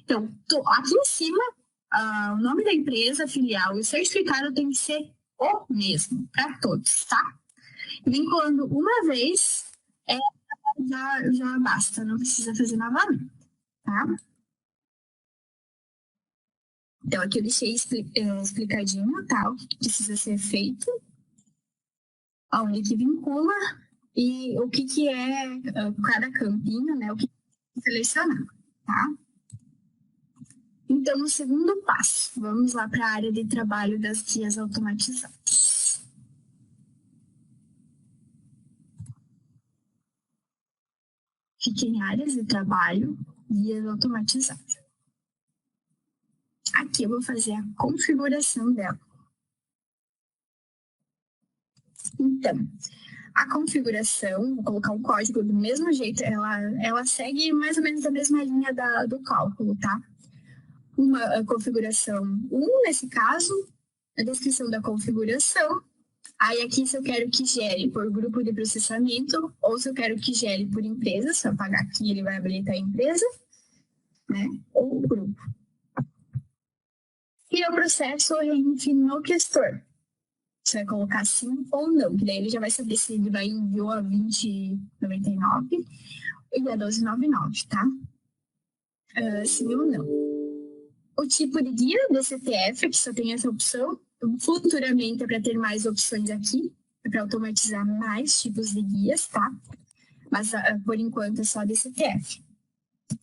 Então, aqui em cima, o nome da empresa, filial e o certificado tem que ser o mesmo para todos, tá? Vinculando uma vez, já basta, não precisa fazer novamente, tá? Então, aqui eu deixei explicadinho, tá? O que precisa ser feito, aonde que vincula e o que é cada campinho, né? O que selecionar, tá? Então, no segundo passo, vamos lá para a área de trabalho das guias automatizadas. Fique em áreas de trabalho, guias automatizadas. Aqui eu vou fazer a configuração dela. Então, a configuração, vou colocar um código do mesmo jeito, ela segue mais ou menos a mesma linha do cálculo, tá? Uma configuração 1, nesse caso, a descrição da configuração. Aí aqui se eu quero que gere por grupo de processamento ou se eu quero que gere por empresa, se eu apagar aqui ele vai habilitar a empresa, né? Ou grupo. E o processo no questor. Você vai colocar sim ou não, que daí ele já vai saber se ele vai enviar a 2099 e a 1299, tá? Sim ou não. O tipo de guia do CPF, que só tem essa opção, futuramente é para ter mais opções aqui, é para automatizar mais tipos de guias, tá? Mas por enquanto é só de CPF.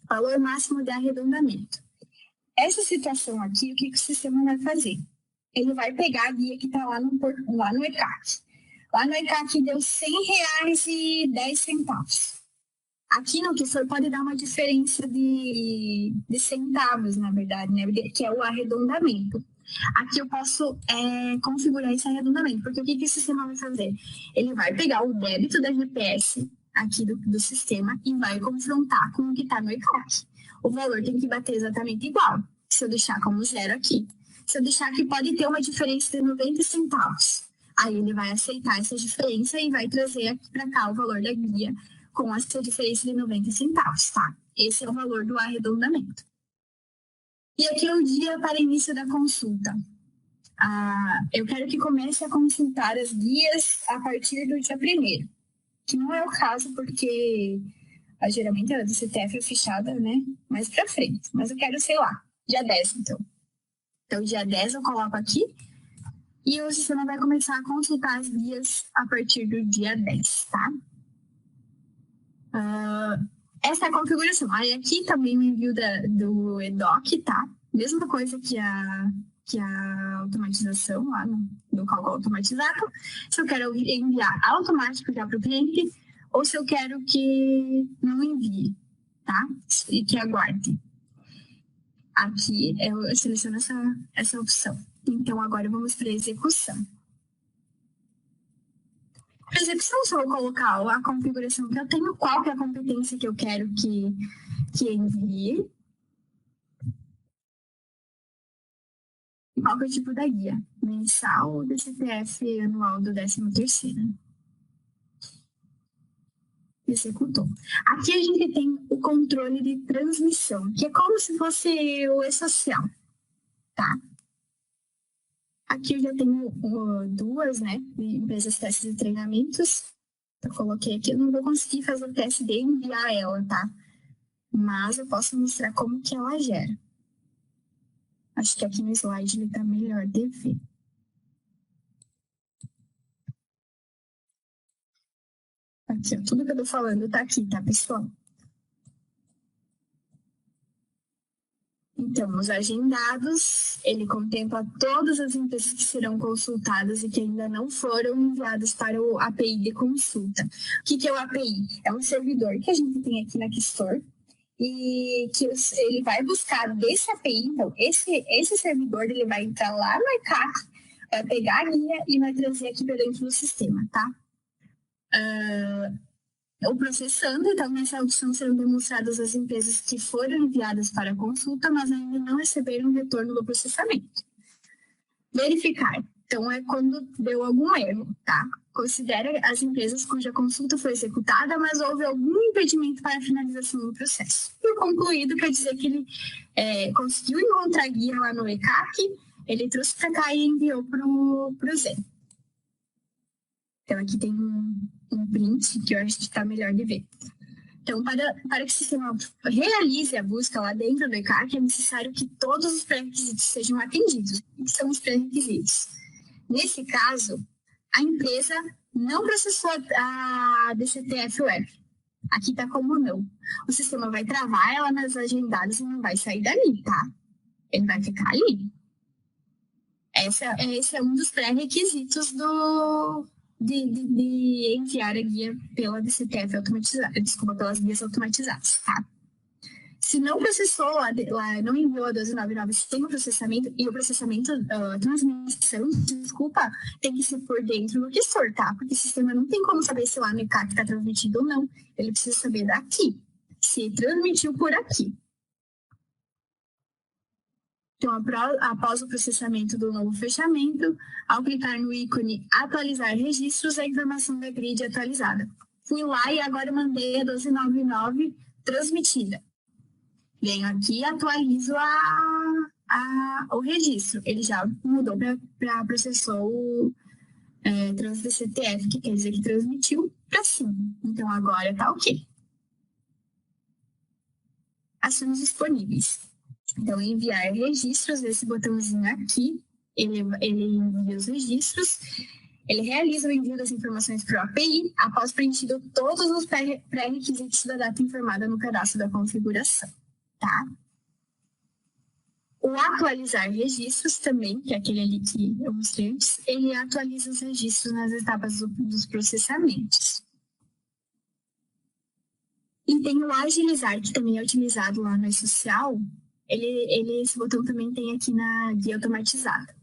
Valor máximo de arredondamento. Essa situação aqui, o que o sistema vai fazer? ele vai pegar a guia que está lá no ECAC. Lá no ECAC deu R$100,10. Aqui no Kistor pode dar uma diferença de centavos, na verdade, né? Que é o arredondamento. Aqui eu posso configurar esse arredondamento, porque o que o sistema vai fazer? Ele vai pegar o débito da GPS aqui do sistema e vai confrontar com o que está no ECAC. O valor tem que bater exatamente igual. Se eu deixar como zero aqui. Se eu deixar aqui, pode ter uma diferença de 90 centavos. Aí ele vai aceitar essa diferença e vai trazer aqui para cá o valor da guia com essa diferença de 90 centavos, tá? Esse é o valor do arredondamento. E aqui é o dia para início da consulta. Eu quero que comece a consultar as guias a partir do dia 1º, que não é o caso porque geralmente a do CTF é fechada, né? Mais para frente. Mas eu quero, sei lá, dia 10, então. Então, dia 10 eu coloco aqui e o sistema vai começar a consultar as guias a partir do dia 10, tá? Essa é a configuração. Aí aqui também o envio do EDOC, tá? Mesma coisa que a automatização lá no cálculo automatizado. Se eu quero enviar automático já para o cliente ou se eu quero que não envie, tá? E que aguarde. Aqui eu seleciono essa opção. Então, agora vamos para a execução. Para execução, só vou colocar a configuração que eu tenho, qual que é a competência que eu quero que envie. E qual que é o tipo da guia? Mensal, DCTF anual do 13º. Executou. Aqui a gente tem o controle de transmissão, que é como se fosse o e-social, tá? Aqui eu já tenho duas, né, empresas testes e treinamentos. Eu coloquei aqui, eu não vou conseguir fazer o teste de enviar ela, tá? Mas eu posso mostrar como que ela gera. Acho que aqui no slide ele tá melhor de ver. Aqui, ó, tudo que eu tô falando tá aqui, tá, pessoal? Então, os agendados, ele contempla todas as empresas que serão consultadas e que ainda não foram enviadas para o API de consulta. O que é o API? É um servidor que a gente tem aqui na Kistor e que ele vai buscar desse API. Então, esse servidor ele vai entrar lá no ECAC, vai pegar a guia e vai trazer aqui para dentro do sistema, tá? O processando, então nessa opção serão demonstradas as empresas que foram enviadas para a consulta, mas ainda não receberam retorno do processamento. Verificar, então é quando deu algum erro, tá? Considera as empresas cuja consulta foi executada, mas houve algum impedimento para a finalização do processo. E o concluído quer dizer que ele conseguiu encontrar a guia lá no ECAC, ele trouxe para cá e enviou para o Zen. Então aqui tem um print que eu acho que está melhor de ver. Então, para que o sistema realize a busca lá dentro do ECAC, é necessário que todos os pré-requisitos sejam atendidos. O que são os pré-requisitos? Nesse caso, a empresa não processou a DCTF Web. Aqui está como não. O sistema vai travar ela nas agendadas e não vai sair dali, tá? Ele vai ficar ali. Esse é um dos pré-requisitos de enviar a guia pela DCTF automatizada, pelas guias automatizadas, tá? Se não processou lá não enviou a 1299 sem o processamento, e o processamento, transmissão, desculpa, tem que ser por dentro do Kistor, tá? Porque o sistema não tem como saber se lá no ECAC está transmitido ou não. Ele precisa saber daqui, se transmitiu por aqui. Então, após o processamento do novo fechamento, ao clicar no ícone atualizar registros, a informação da grid é atualizada. Fui lá e agora mandei a 1299 transmitida. Venho aqui e atualizo o registro. Ele já mudou para processor TransDCTF, que quer dizer que transmitiu para cima. Então, agora está ok. Ações disponíveis. Então, enviar registros, esse botãozinho aqui, ele envia os registros, ele realiza o envio das informações para o API, após preenchido todos os pré-requisitos da data informada no cadastro da configuração, tá? O atualizar registros também, que é aquele ali que eu mostrei antes, ele atualiza os registros nas etapas dos processamentos. E tem o agilizar, que também é utilizado lá no E-Social. Esse botão também tem aqui na guia automatizada.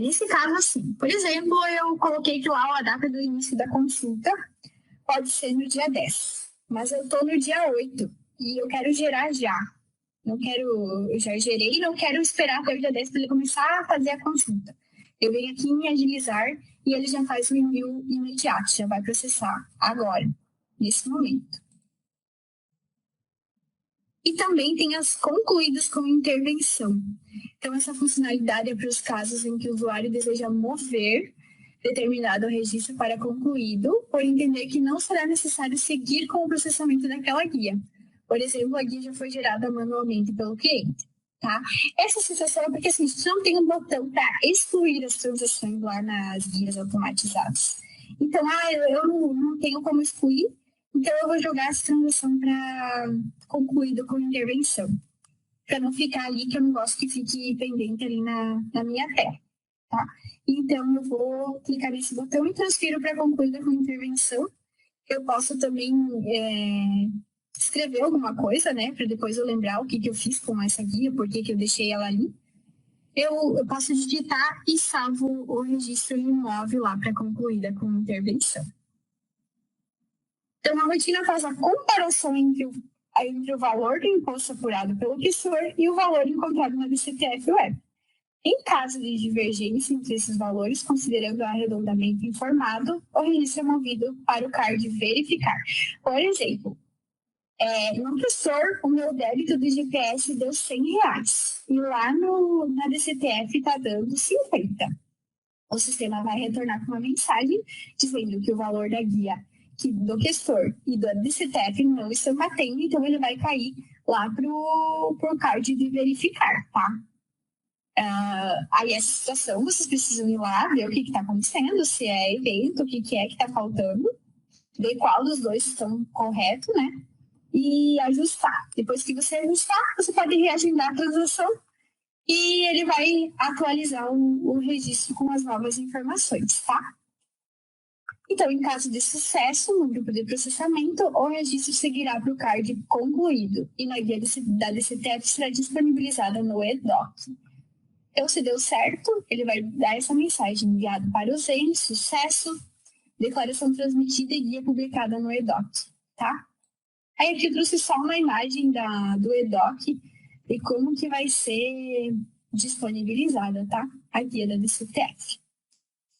Nesse caso, assim, por exemplo, eu coloquei que lá a data do início da consulta pode ser no dia 10, mas eu estou no dia 8 e eu quero gerar já. Eu já gerei e não quero esperar até o dia 10 para ele começar a fazer a consulta. Eu venho aqui em agilizar e ele já faz o envio imediato, já vai processar agora, nesse momento. E também tem as concluídas com intervenção. Então, essa funcionalidade é para os casos em que o usuário deseja mover determinado registro para concluído, por entender que não será necessário seguir com o processamento daquela guia. Por exemplo, a guia já foi gerada manualmente pelo cliente. Tá? Essa situação é porque assim, a gente não tem um botão para excluir as transações lá nas guias automatizadas. Então, eu não tenho como excluir, então eu vou jogar essa transação para concluído com intervenção. Para não ficar ali, que eu não gosto que fique pendente ali na minha tela. Tá? Então, eu vou clicar nesse botão e transfiro para concluída com intervenção. Eu posso também escrever alguma coisa, né? Para depois eu lembrar o que eu fiz com essa guia, por que eu deixei ela ali. Eu posso digitar e salvo o registro imóvel lá para concluída com intervenção. Então, a rotina faz a comparação entre o valor do imposto apurado pelo gestor e o valor encontrado na DCTF Web. Em caso de divergência entre esses valores, considerando o arredondamento informado, o registro é movido para o CARD verificar. Por exemplo, no gestor, o meu débito do GPS deu R$100 e lá na DCTF está dando 50. O sistema vai retornar com uma mensagem dizendo que o valor da guia do gestor e do DCTF não estão batendo, então ele vai cair lá pro CARD de verificar, tá? Aí essa situação, vocês precisam ir lá, ver o que está acontecendo, se é evento, o que é que está faltando, ver qual dos dois estão corretos, né? E ajustar. Depois que você ajustar, você pode reagendar a transação e ele vai atualizar o registro com as novas informações, tá? Então, em caso de sucesso no grupo de processamento, o registro seguirá para o CARD concluído e na guia da DCTF será disponibilizada no EDOC. Então, se deu certo, ele vai dar essa mensagem enviada para o ZEN, sucesso, declaração transmitida e guia publicada no EDOC, tá? Aí aqui eu trouxe só uma imagem do EDOC e como que vai ser disponibilizada, tá? A guia da DCTF.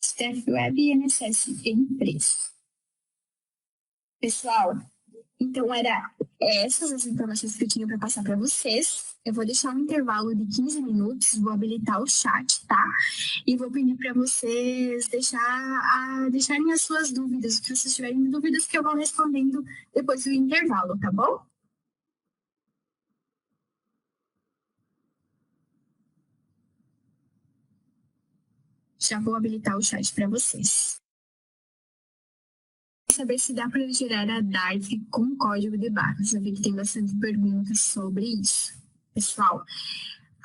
DCTF Web e INSS Empresa. Pessoal, então era essas as informações que eu tinha para passar para vocês. Eu vou deixar um intervalo de 15 minutos, vou habilitar o chat, tá? E vou pedir para vocês deixarem as suas dúvidas, se vocês tiverem dúvidas que eu vou respondendo depois do intervalo, tá bom? Já vou habilitar o chat para vocês. Saber se dá para gerar a DARF com código de barras. Eu vi que tem bastante perguntas sobre isso. Pessoal,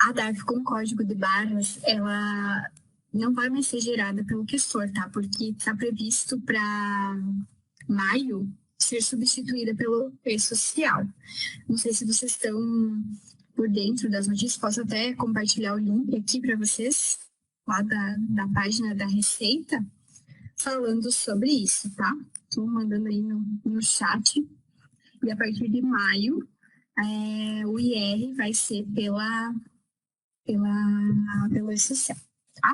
a DARF com código de barras, ela não vai mais ser gerada pelo gestor, tá? Porque está previsto para maio ser substituída pelo E-Social. Não sei se vocês estão por dentro das notícias, posso até compartilhar o link aqui para vocês, lá da página da Receita, falando sobre isso, tá? Estou mandando aí no chat. E a partir de maio, o IR vai ser pelo E-Social, tá?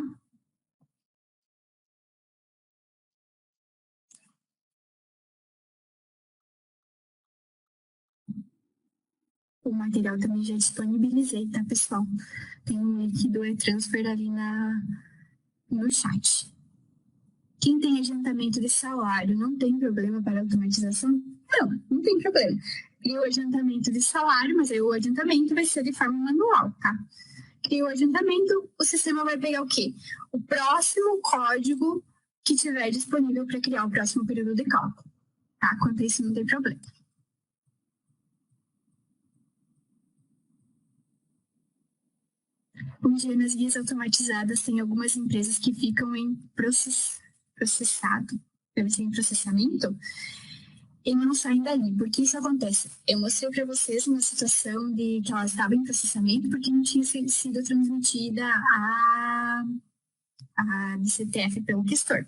O material também já disponibilizei, tá, pessoal? Tem um link do e-transfer ali no chat. Quem tem adiantamento de salário não tem problema para automatização? Não tem problema. Cria o adiantamento de salário, mas aí o adiantamento vai ser de forma manual, tá? Cria o adiantamento, o sistema vai pegar o quê? O próximo código que tiver disponível para criar o próximo período de cálculo, tá? Quanto a isso, não tem problema. Um dia nas guias automatizadas tem algumas empresas que ficam em processado, deve ser em processamento, e não saem dali. Por que isso acontece? Eu mostrei para vocês uma situação de que elas estavam em processamento porque não tinha sido transmitida a DCTF pelo gestor.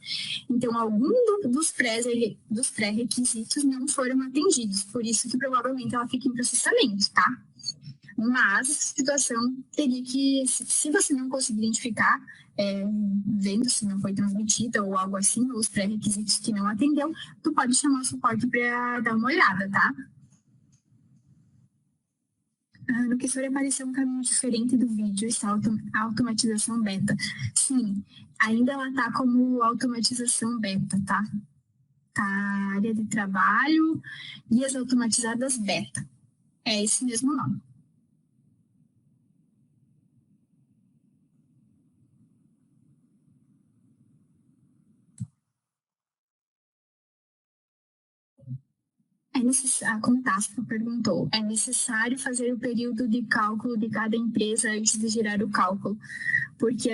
Então, algum dos pré-requisitos não foram atendidos, por isso que provavelmente ela fica em processamento, tá? Mas essa situação teria que, se você não conseguir identificar, vendo se não foi transmitida ou algo assim, ou os pré-requisitos que não atendeu, tu pode chamar o suporte para dar uma olhada, tá? No que for aparecer um caminho diferente do vídeo, está a automatização beta. Sim, ainda ela está como automatização beta, tá? Tá, área de trabalho, guias automatizadas beta. É esse mesmo nome. A Contaspa perguntou, é necessário fazer o período de cálculo de cada empresa antes de gerar o cálculo, porque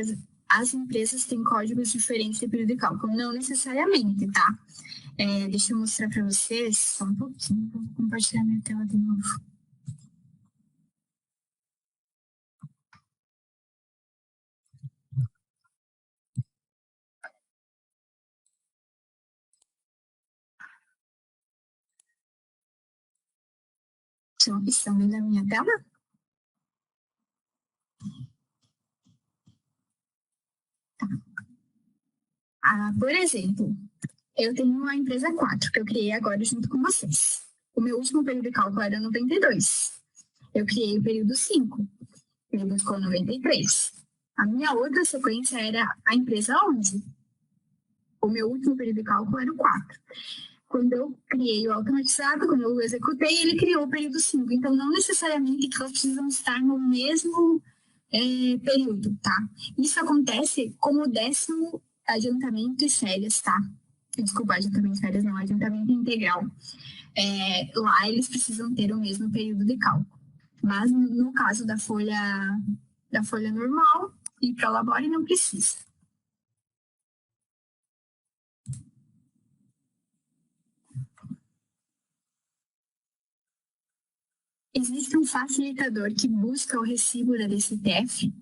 as empresas têm códigos diferentes de período de cálculo. Não necessariamente, tá? Deixa eu mostrar para vocês, só um pouquinho, vou compartilhar minha tela de novo. Estão vendo a minha tela? Tá. Por exemplo, eu tenho uma empresa 4 que eu criei agora junto com vocês. O meu último período de cálculo era 92. Eu criei o período 5. Ele buscou 93. A minha outra sequência era a empresa 11. O meu último período de cálculo era o 4. Quando eu criei o automatizado, quando eu executei, ele criou o período 5. Então, não necessariamente que elas precisam estar no mesmo período, tá? Isso acontece como 10º adiantamento e férias, tá? Desculpa, adiantamento e férias não, adiantamento integral. Lá eles precisam ter o mesmo período de cálculo. Mas no caso da folha normal e para Labore não precisa. Existe um facilitador que busca o recibo da DCTF?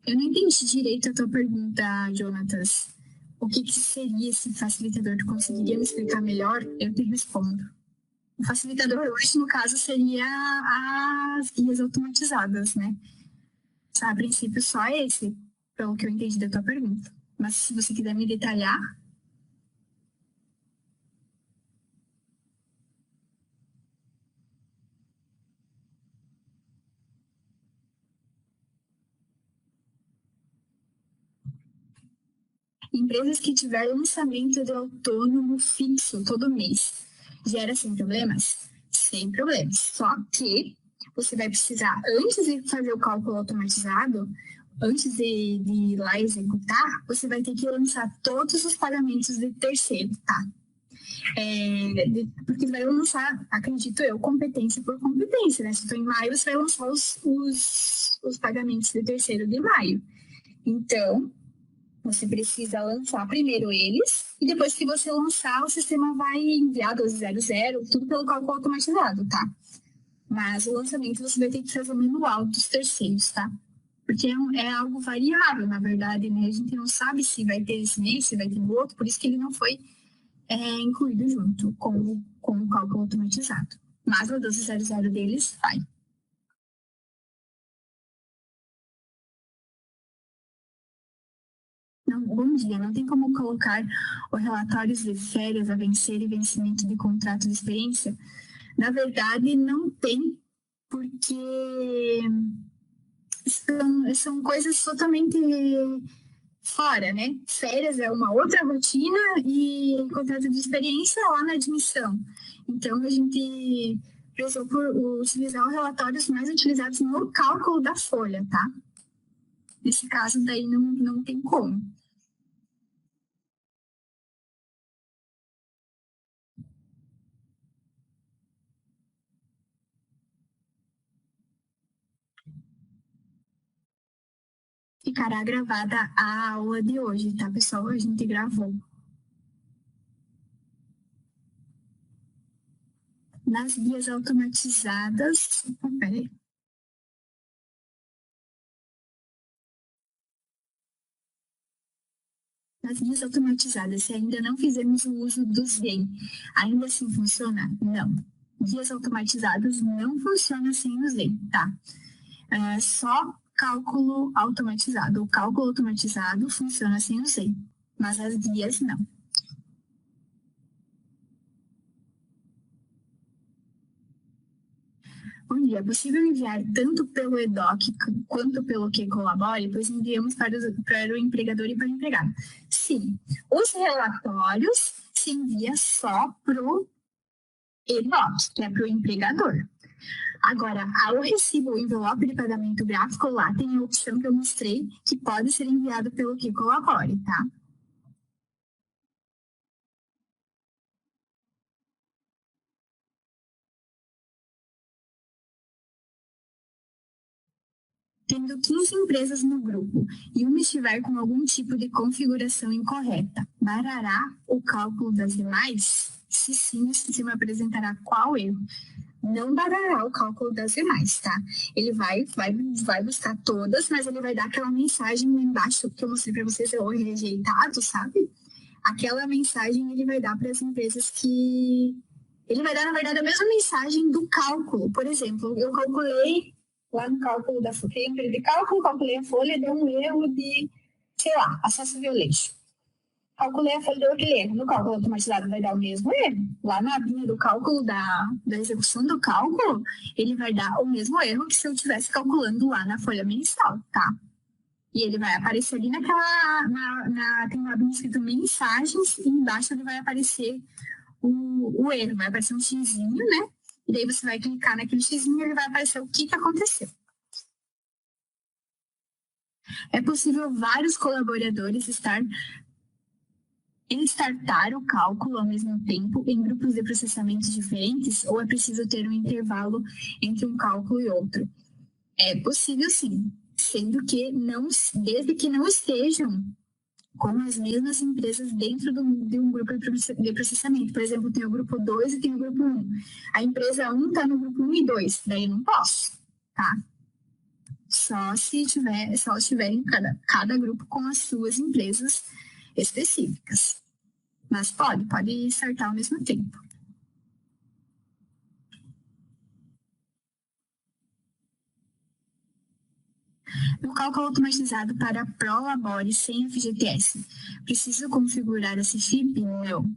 Eu não entendi direito a tua pergunta, Jonatas. O que seria esse facilitador? Tu conseguiria me explicar melhor? Eu te respondo. O facilitador hoje, no caso, seria as guias automatizadas, né? A princípio, só esse, pelo que eu entendi da tua pergunta. Mas se você quiser me detalhar. Empresas que tiver lançamento de autônomo fixo todo mês, gera sem problemas? Sem problemas. Só que você vai precisar, antes de fazer o cálculo automatizado, antes de ir lá executar, você vai ter que lançar todos os pagamentos de terceiro, tá? Porque vai lançar, acredito eu, competência por competência, né? Se for em maio, você vai lançar os pagamentos de terceiro de maio. Então, você precisa lançar primeiro eles, e depois que você lançar, o sistema vai enviar 1200, tudo pelo cálculo automatizado, tá? Mas o lançamento você vai ter que fazer o manual dos terceiros, tá? Porque é algo variável, na verdade, né? A gente não sabe se vai ter esse mês, se vai ter no outro, por isso que ele não foi incluído junto com o cálculo automatizado. Mas o 1200 deles vai. Não, bom dia. Não tem como colocar os relatórios de férias a vencer e vencimento de contrato de experiência? Na verdade, não tem, porque são coisas totalmente fora, né? Férias é uma outra rotina e contrato de experiência lá na admissão. Então, a gente precisou por utilizar os relatórios mais utilizados no cálculo da folha, tá? Nesse caso, daí não tem como. Ficará gravada a aula de hoje, tá, pessoal? A gente gravou. Nas guias automatizadas... Peraí. Nas guias automatizadas, se ainda não fizemos o uso do Zen, ainda assim funciona? Não. Guias automatizadas não funcionam sem o Zen, tá? É só cálculo automatizado. O cálculo automatizado funciona sem o Zen, mas as guias não. Bom dia, é possível enviar tanto pelo EDOC quanto pelo que colabore, pois enviamos para o empregador e para o empregado. Sim, os relatórios se envia só para o EDOC, que é para o empregador. Agora, ao recibo, o envelope de pagamento gráfico, lá tem a opção que eu mostrei, que pode ser enviado pelo que colabore, tá? Tendo 15 empresas no grupo e uma estiver com algum tipo de configuração incorreta, barará o cálculo das demais? Se sim, o sistema apresentará qual erro? Não barará o cálculo das demais, tá? Ele vai buscar todas, mas ele vai dar aquela mensagem lá embaixo que eu mostrei para vocês, o rejeitado, sabe? Aquela mensagem ele vai dar para as empresas que... Ele vai dar, na verdade, a mesma mensagem do cálculo. Por exemplo, eu calculei lá no cálculo da folha, de cálculo, calculei a folha, deu um erro de, sei lá, acesso violation. Calculei a folha, deu aquele erro. No cálculo automatizado vai dar o mesmo erro. Lá na abinha do cálculo, da execução do cálculo, ele vai dar o mesmo erro que se eu estivesse calculando lá na folha mensal, tá? E ele vai aparecer ali naquela... tem uma abinha escrito mensagens e embaixo ele vai aparecer o erro. Vai aparecer um xizinho, né? E daí você vai clicar naquele xizinho e ele vai aparecer o que aconteceu. É possível vários colaboradores startar o cálculo ao mesmo tempo em grupos de processamento diferentes ou é preciso ter um intervalo entre um cálculo e outro? É possível sim, sendo que desde que não estejam com as mesmas empresas dentro de um grupo de processamento. Por exemplo, tem o grupo 2 e tem o grupo 1. A empresa 1 está no grupo 1 e 2, daí eu não posso, tá? Só se estiverem cada grupo com as suas empresas específicas. Mas pode startar ao mesmo tempo. No cálculo automatizado para Prolabore sem FGTS, preciso configurar a CFIP? Não.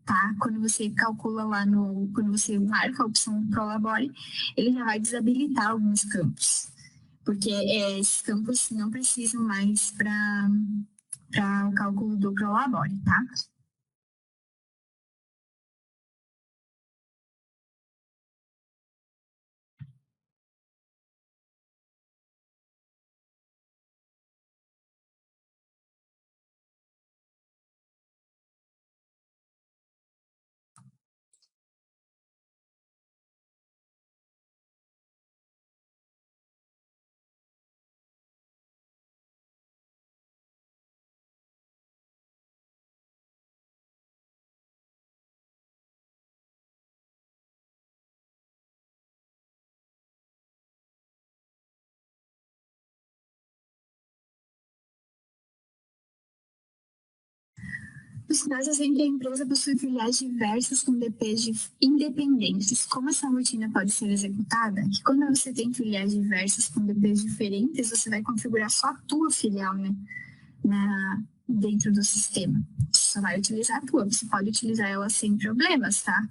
Tá? Quando você calcula lá quando você marca a opção do Prolabore, ele já vai desabilitar alguns campos. Porque esses campos não precisam mais para o cálculo do Prolabore, tá? Nos casos em que a empresa possui filiais diversas com DPs independentes, como essa rotina pode ser executada? Que quando você tem filiais diversas com DPs diferentes, você vai configurar só a tua filial, né? Dentro do sistema. Você só vai utilizar a tua, você pode utilizar ela sem problemas, tá?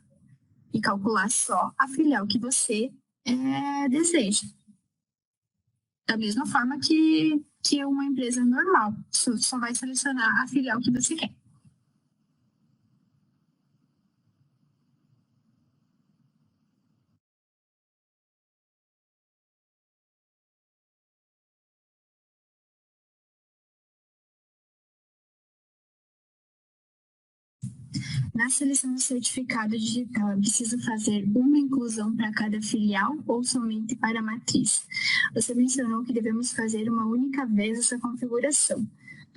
E calcular só a filial que você deseja. Da mesma forma que uma empresa normal, só vai selecionar a filial que você quer. Na seleção do certificado digital, é preciso fazer uma inclusão para cada filial ou somente para a matriz? Você mencionou que devemos fazer uma única vez essa configuração.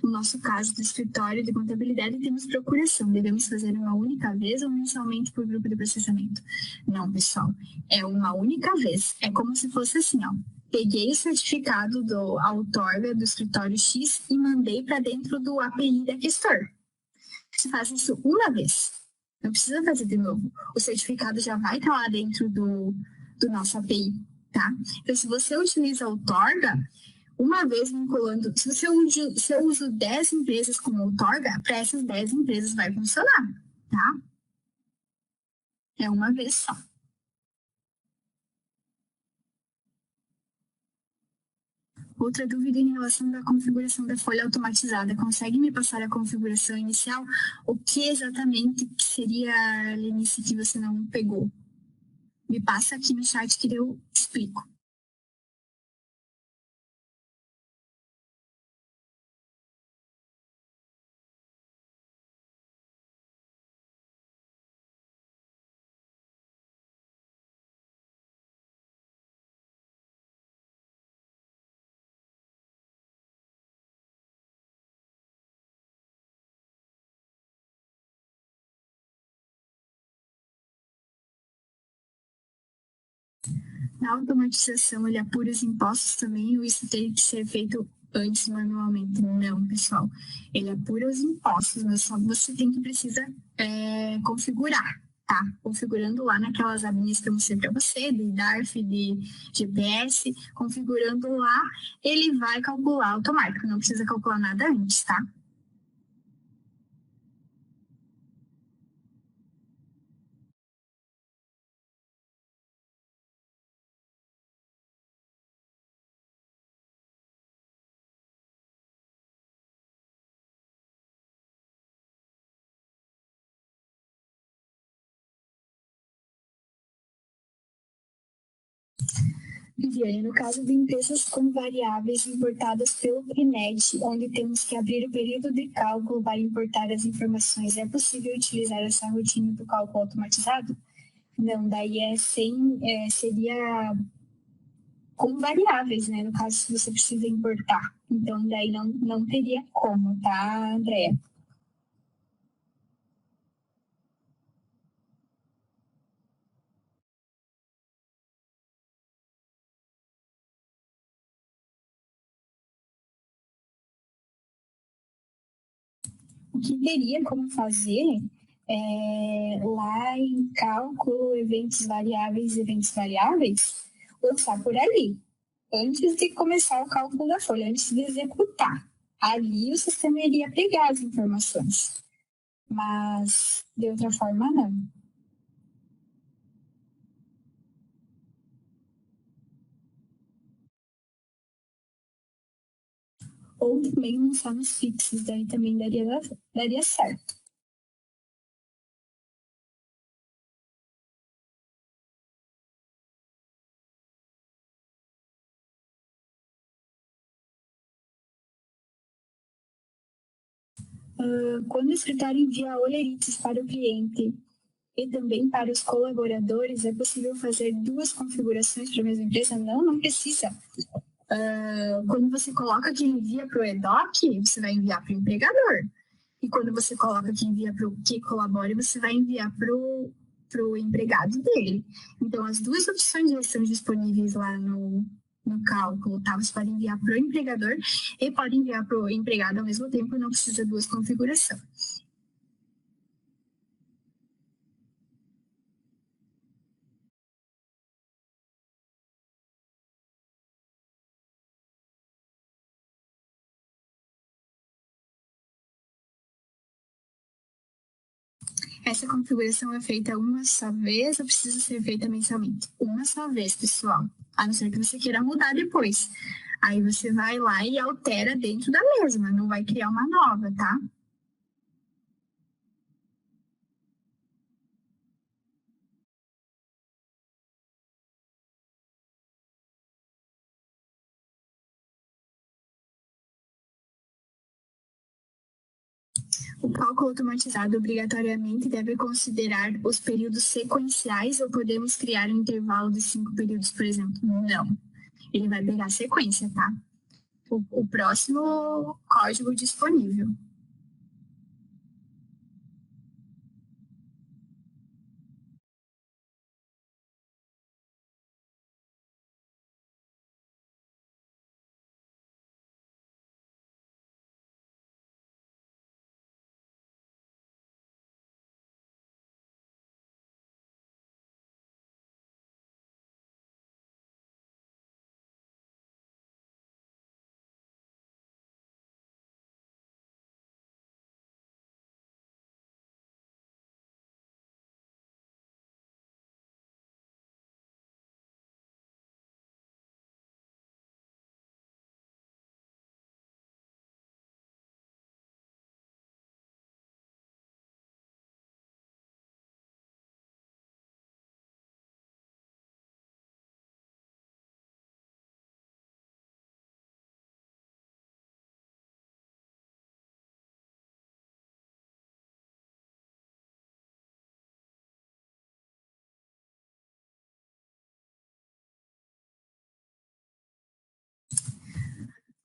No nosso caso do escritório de contabilidade, temos procuração. Devemos fazer uma única vez ou mensalmente por grupo de processamento? Não, pessoal. É uma única vez. É como se fosse assim, ó. Peguei o certificado do outorga do escritório X e mandei para dentro do API da Questor. Você faz isso uma vez. Não precisa fazer de novo. O certificado já vai estar lá dentro do nosso API, tá? Então, se você utiliza a outorga, uma vez vinculando, se eu uso 10 empresas como outorga, para essas 10 empresas vai funcionar, tá? É uma vez só. Outra dúvida em relação à configuração da folha automatizada. Consegue me passar a configuração inicial? O que exatamente seria, Lenice, que você não pegou? Me passa aqui no chat que eu explico. Na automatização, ele apura os impostos também, ou isso tem que ser feito antes manualmente? Não, pessoal. Ele apura os impostos, mas só você precisa configurar, tá? Configurando lá naquelas abinhas que eu mostrei para você, de DARF, de GPS, configurando lá, ele vai calcular automático, não precisa calcular nada antes, tá? Viviane, no caso de empresas com variáveis importadas pelo PNED, onde temos que abrir o período de cálculo para importar as informações, é possível utilizar essa rotina do cálculo automatizado? Não, daí seria com variáveis, né? No caso, se você precisa importar. Então, daí não teria como, tá, Andréa? O que teria como fazer lá em cálculo, eventos variáveis, lançar por ali, antes de começar o cálculo da folha, antes de executar. Ali o sistema iria pegar as informações, mas de outra forma, não. Ou também lançar nos fixos, daí também daria certo. Quando o escritório envia olerites para o cliente e também para os colaboradores, é possível fazer duas configurações para a mesma empresa? Não, não precisa. Quando você coloca que envia para o EDOC, você vai enviar para o empregador. E quando você coloca que envia para o que colabore, você vai enviar para o empregado dele. Então, as duas opções já estão disponíveis lá no cálculo, tá? Você pode enviar para o empregador e pode enviar para o empregado ao mesmo tempo, não precisa duas configurações. Essa configuração é feita uma só vez ou precisa ser feita mensalmente? Uma só vez, pessoal. A não ser que você queira mudar depois. Aí você vai lá e altera dentro da mesma, não vai criar uma nova, tá? O cálculo automatizado obrigatoriamente deve considerar os períodos sequenciais ou podemos criar um intervalo de 5 períodos, por exemplo? Não. Ele vai pegar a sequência, tá? O próximo código disponível.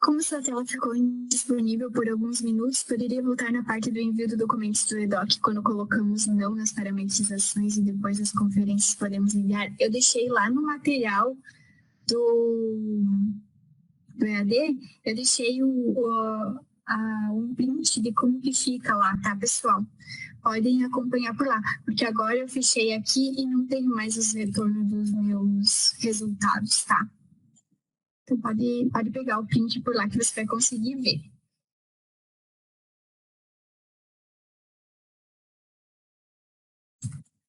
Como sua tela ficou indisponível por alguns minutos, poderia voltar na parte do envio do documento do EDOC quando colocamos não nas parametrizações e depois das conferências podemos enviar. Eu deixei lá no material do EAD, eu deixei um print de como que fica lá, tá, pessoal? Podem acompanhar por lá, porque agora eu fechei aqui e não tenho mais os retornos dos meus resultados, tá? Então, pode pegar o print por lá que você vai conseguir ver.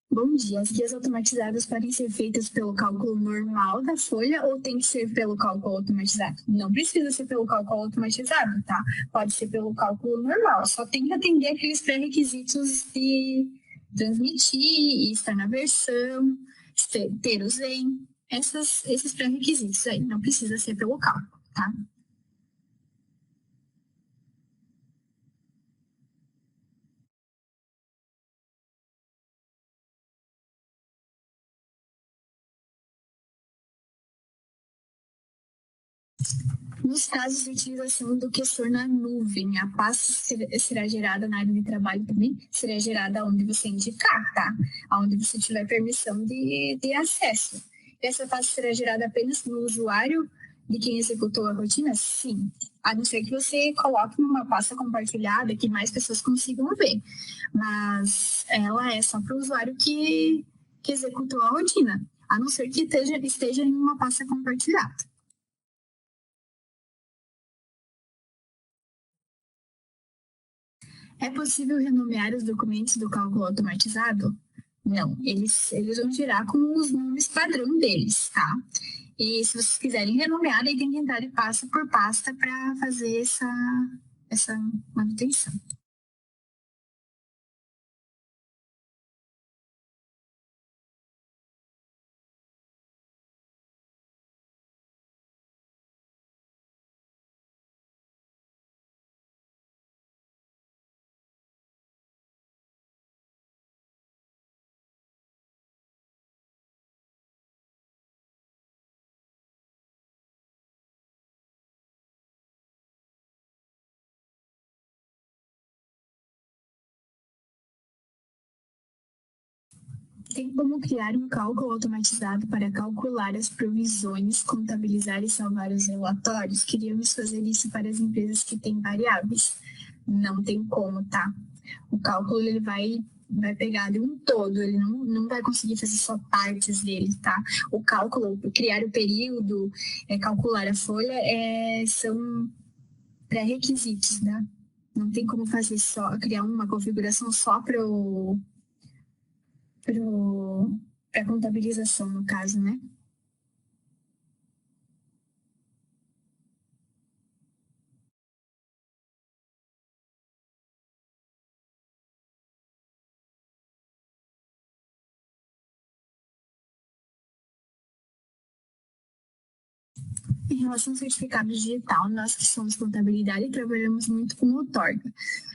Bom dia. As guias automatizadas podem ser feitas pelo cálculo normal da folha ou tem que ser pelo cálculo automatizado? Não precisa ser pelo cálculo automatizado, tá? Pode ser pelo cálculo normal. Só tem que atender aqueles pré-requisitos de transmitir, estar na versão, ter o Zen. Esses pré-requisitos aí. Não precisa ser pelo cálculo, tá? Nos casos de utilização do QSOR na nuvem, a pasta será gerada na área de trabalho também, será gerada onde você indicar, tá? Onde você tiver permissão de acesso. Essa pasta será gerada apenas no usuário de quem executou a rotina? Sim. A não ser que você coloque numa pasta compartilhada que mais pessoas consigam ver. Mas ela é só para o usuário que executou a rotina, a não ser que esteja em uma pasta compartilhada. É possível renomear os documentos do cálculo automatizado? Não, eles vão girar com os nomes padrão deles, tá? E se vocês quiserem renomear, aí tem que entrar de pasta por pasta para fazer essa manutenção. Tem como criar um cálculo automatizado para calcular as provisões, contabilizar e salvar os relatórios? Queríamos fazer isso para as empresas que têm variáveis. Não tem como, tá? O cálculo ele vai pegar de um todo, ele não vai conseguir fazer só partes dele, tá? O cálculo, criar o período, calcular a folha, são pré-requisitos, né? Não tem como fazer só, criar uma configuração só para a contabilização, no caso, né? Em relação ao certificado digital, nós que somos contabilidade trabalhamos muito com outorga.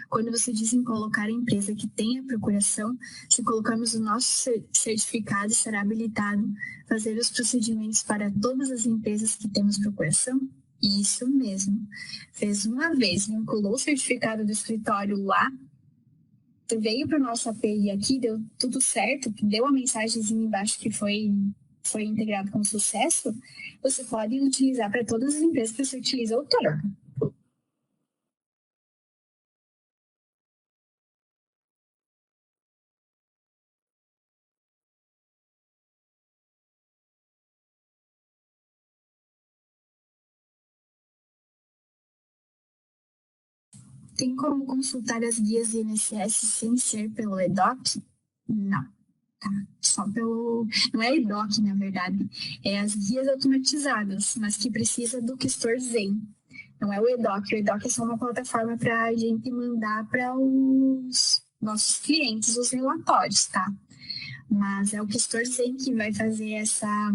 Quando você diz em colocar a empresa que tem a procuração, se colocamos o nosso certificado, será habilitado fazer os procedimentos para todas as empresas que temos procuração? Isso mesmo. Fez uma vez, vinculou o certificado do escritório lá, veio para o nosso API aqui, deu tudo certo, deu a mensagenzinha embaixo que foi integrado com sucesso, você pode utilizar para todas as empresas que você utiliza o outorga. Tem como consultar as guias do INSS sem ser pelo EDOC? Não. Tá? Só pelo... Não é EDOC, na verdade. É as guias automatizadas, mas que precisa do Questor Zen. Não é o EDOC. O EDOC é só uma plataforma para a gente mandar para os nossos clientes os relatórios, tá? Mas é o Questor Zen que vai fazer essa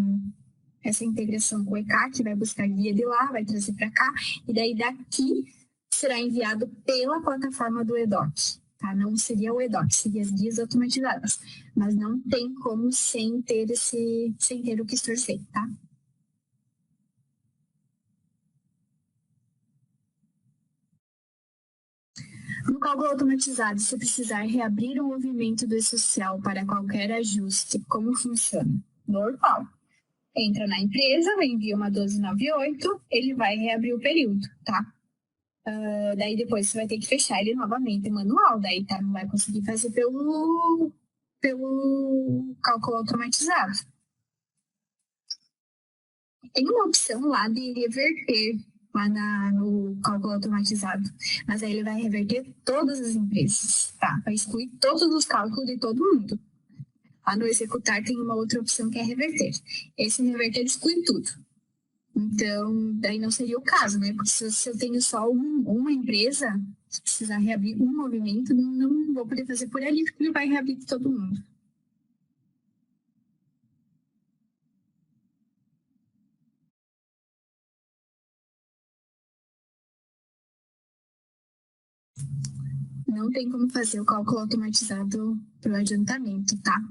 integração com o ECAC, vai buscar a guia de lá, vai trazer para cá, e daí daqui será enviado pela plataforma do EDOC. Tá? Não seria o EDOC, seria as guias automatizadas. Mas não tem como sem ter o Questor Zen, tá? No cálculo automatizado, se precisar reabrir o movimento do E-Social para qualquer ajuste, como funciona? Normal. Entra na empresa, envia uma 1298, ele vai reabrir o período, tá? Daí depois você vai ter que fechar ele novamente manual, daí tá, não vai conseguir fazer pelo cálculo automatizado. Tem uma opção lá de reverter lá no cálculo automatizado, mas aí ele vai reverter todas as empresas, tá? Vai excluir todos os cálculos de todo mundo. Lá no executar tem uma outra opção que é reverter. Esse reverter exclui tudo. Então, daí não seria o caso, né? Porque se eu tenho só uma empresa, se precisar reabrir um movimento, não vou poder fazer por ali, porque ele vai reabrir de todo mundo. Não tem como fazer o cálculo automatizado para o adiantamento, tá?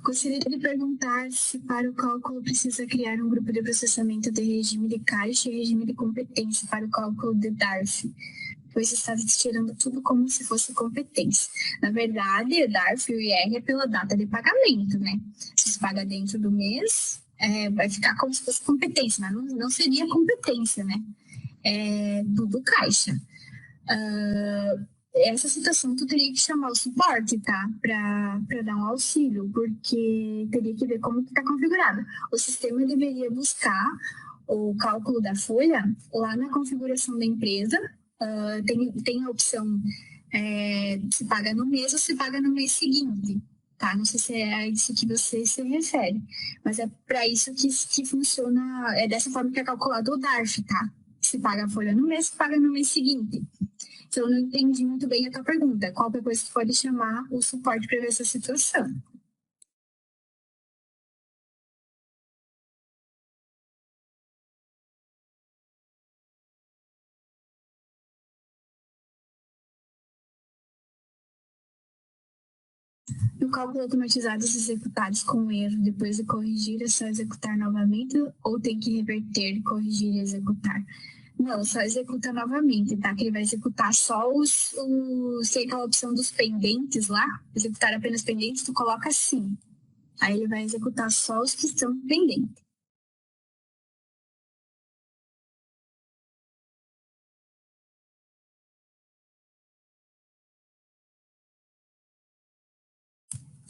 Gostaria de perguntar se para o cálculo precisa criar um grupo de processamento de regime de caixa e regime de competência para o cálculo de DARF, pois está tirando tudo como se fosse competência. Na verdade, o DARF e o IR é pela data de pagamento, né? Se você paga dentro do mês, vai ficar como se fosse competência, mas não seria competência, né? Do caixa. Essa situação tu teria que chamar o suporte, tá? Para dar um auxílio, porque teria que ver como que está configurado. O sistema deveria buscar o cálculo da folha lá na configuração da empresa. Tem a opção se paga no mês ou se paga no mês seguinte, tá? Não sei se é a isso que você se refere, mas é para isso que funciona, é dessa forma que é calculado o DARF, tá? Se paga a folha no mês, se paga no mês seguinte. Então, eu não entendi muito bem a tua pergunta. Qualquer coisa você pode chamar o suporte para ver essa situação. No cálculo automatizado, os executados com erro depois de corrigir é só executar novamente ou tem que reverter, corrigir e executar? Não, só executa novamente, tá? Que ele vai executar só se aquela opção dos pendentes lá, executar apenas pendentes, tu coloca assim. Aí ele vai executar só os que estão pendentes.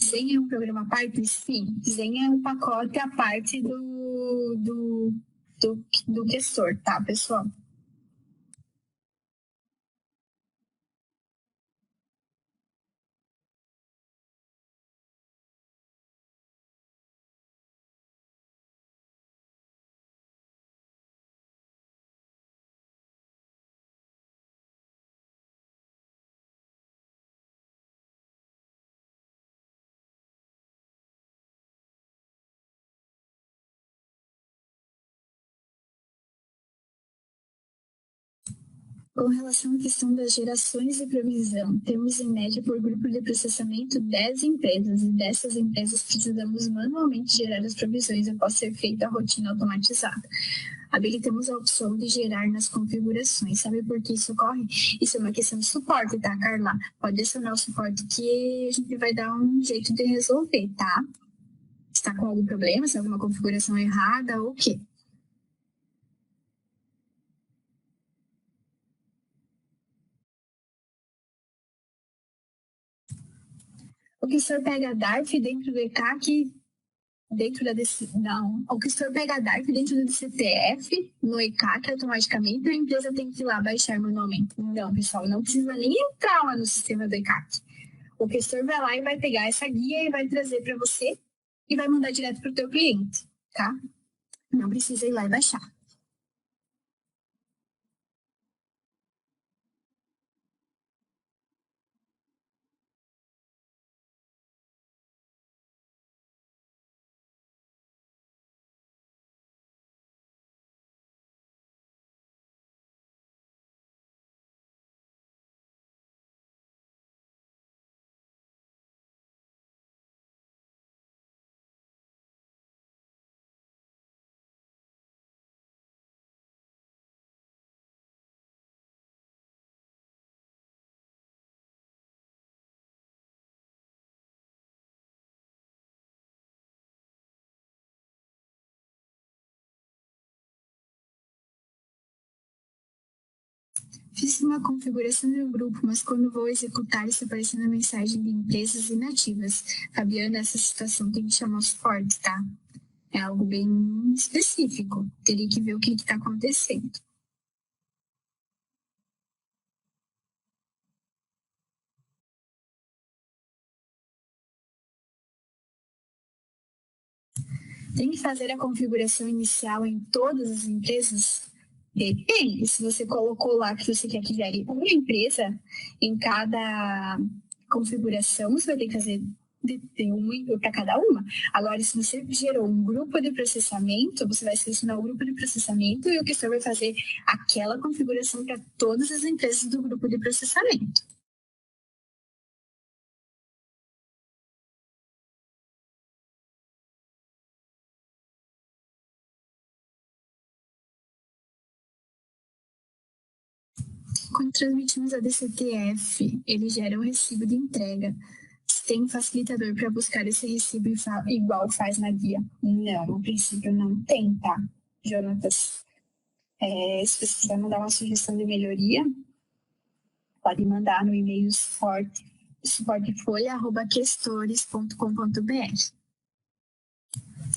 Zen é um programa à parte? Sim. Zen é um pacote à parte do gestor, tá, pessoal? Com relação à questão das gerações de provisão, temos em média por grupo de processamento 10 empresas e dessas empresas precisamos manualmente gerar as provisões após ser feita a rotina automatizada. Habilitamos a opção de gerar nas configurações. Sabe por que isso ocorre? Isso é uma questão de suporte, tá, Carla? Pode acionar o suporte que a gente vai dar um jeito de resolver, tá? Está com algum problema, se alguma configuração errada ou o quê? O gestor pega a DARF dentro do ECAC, dentro da não, o gestor pega a DARF dentro do DCTF, no ECAC automaticamente, ou a empresa tem que ir lá baixar manualmente? Não, pessoal, não precisa nem entrar lá no sistema do ECAC. O gestor vai lá e vai pegar essa guia e vai trazer para você e vai mandar direto para o teu cliente, tá? Não precisa ir lá e baixar. Fiz uma configuração de um grupo, mas quando vou executar, está aparecendo a mensagem de empresas inativas. Fabiana, essa situação tem que chamar o suporte, tá? É algo bem específico. Teria que ver o que está acontecendo. Tem que fazer a configuração inicial em todas as empresas? Depende. Se você colocou lá que você quer que gere uma empresa em cada configuração, você vai ter que fazer de uma para cada uma. Agora, se você gerou um grupo de processamento, você vai selecionar o grupo de processamento e o gestor vai fazer aquela configuração para todas as empresas do grupo de processamento. Quando transmitimos a DCTF, ele gera um recibo de entrega. Tem um facilitador para buscar esse recibo igual faz na guia? Não, no princípio não tem, tá, Jonatas? Se você quiser mandar uma sugestão de melhoria, pode mandar no e-mail suportefolha@questores.com.br.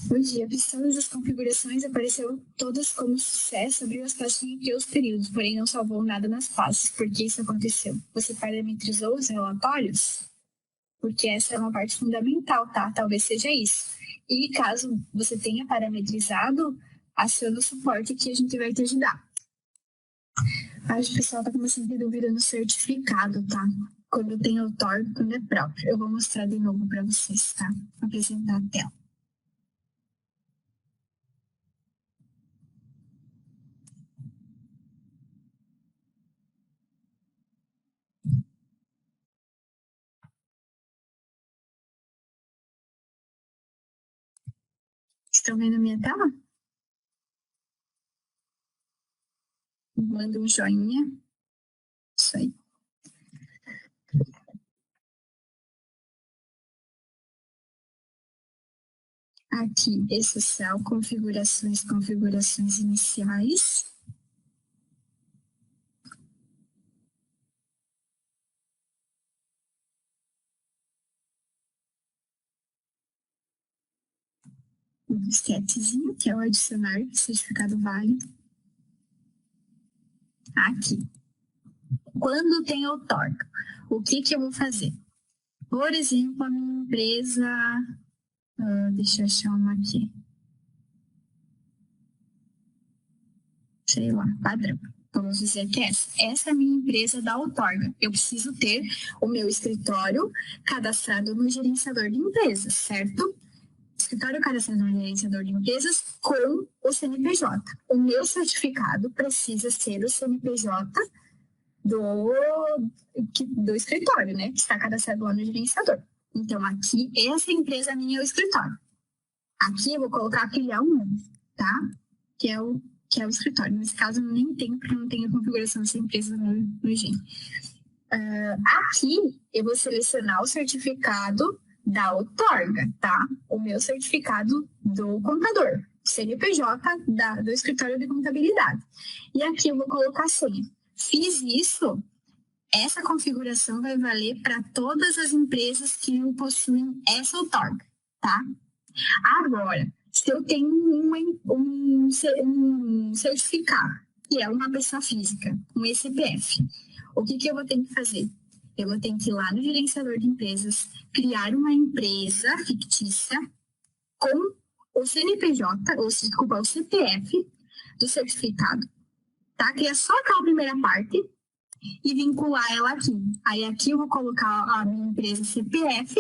Bom dia, todas as configurações apareceram todas como sucesso, abriu as pastinhas e os períodos, porém não salvou nada nas pastas. Por que isso aconteceu? Você parametrizou os relatórios? Porque essa é uma parte fundamental, tá? Talvez seja isso. E caso você tenha parametrizado, aciona o suporte que a gente vai te ajudar. Acho que o pessoal tá começando a ter dúvida no certificado, tá? Quando tem autor, quando é próprio. Eu vou mostrar de novo para vocês, tá? Vou apresentar a tela. Estão vendo a minha tela? Manda um joinha. Isso aí. Aqui, esse céu, configurações iniciais. um disquetezinho, que é o adicionar certificado válido. Aqui. Quando tem outorga, o que eu vou fazer? Por exemplo, a minha empresa... deixa eu achar uma aqui. Sei lá, padrão. Vamos dizer que essa é a minha empresa da outorga. Eu preciso ter o meu escritório cadastrado no gerenciador de empresas, certo? Escritório cadastrado no gerenciador de empresas com o CNPJ. O meu certificado precisa ser o CNPJ do escritório, né? Que está cadastrado lá no gerenciador. Então, aqui, essa empresa minha é o escritório. Aqui eu vou colocar filial 1, tá? Que é o escritório. Nesse caso, eu nem tenho, porque eu não tenho a configuração dessa empresa no GEM. Aqui, eu vou selecionar o certificado da outorga, tá? O meu certificado do contador, CNPJ do escritório de contabilidade. E aqui eu vou colocar a senha. Fiz isso, essa configuração vai valer para todas as empresas que possuem essa outorga, tá? Agora, se eu tenho um certificado, que é uma pessoa física, um ECPF, o que eu vou ter que fazer? Eu vou ter que ir lá no gerenciador de empresas, criar uma empresa fictícia com o CNPJ, o CPF do certificado, tá? Criar só aquela primeira parte e vincular ela aqui. Aí aqui eu vou colocar a minha empresa CPF,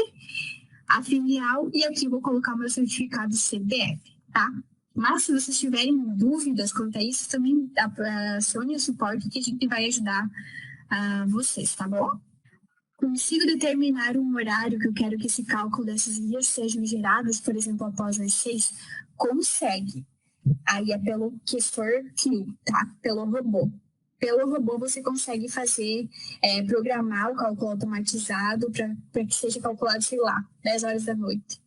a filial, e aqui eu vou colocar o meu certificado CPF, tá? Mas se vocês tiverem dúvidas quanto a isso, também acione o suporte que a gente vai ajudar vocês, tá bom? Consigo determinar um horário que eu quero que esse cálculo dessas guias sejam geradas, por exemplo, após as 6? Consegue. Aí é pelo gestor Q, tá? Pelo robô. Pelo robô você consegue fazer, programar o cálculo automatizado para que seja calculado, sei lá, 10 horas da noite,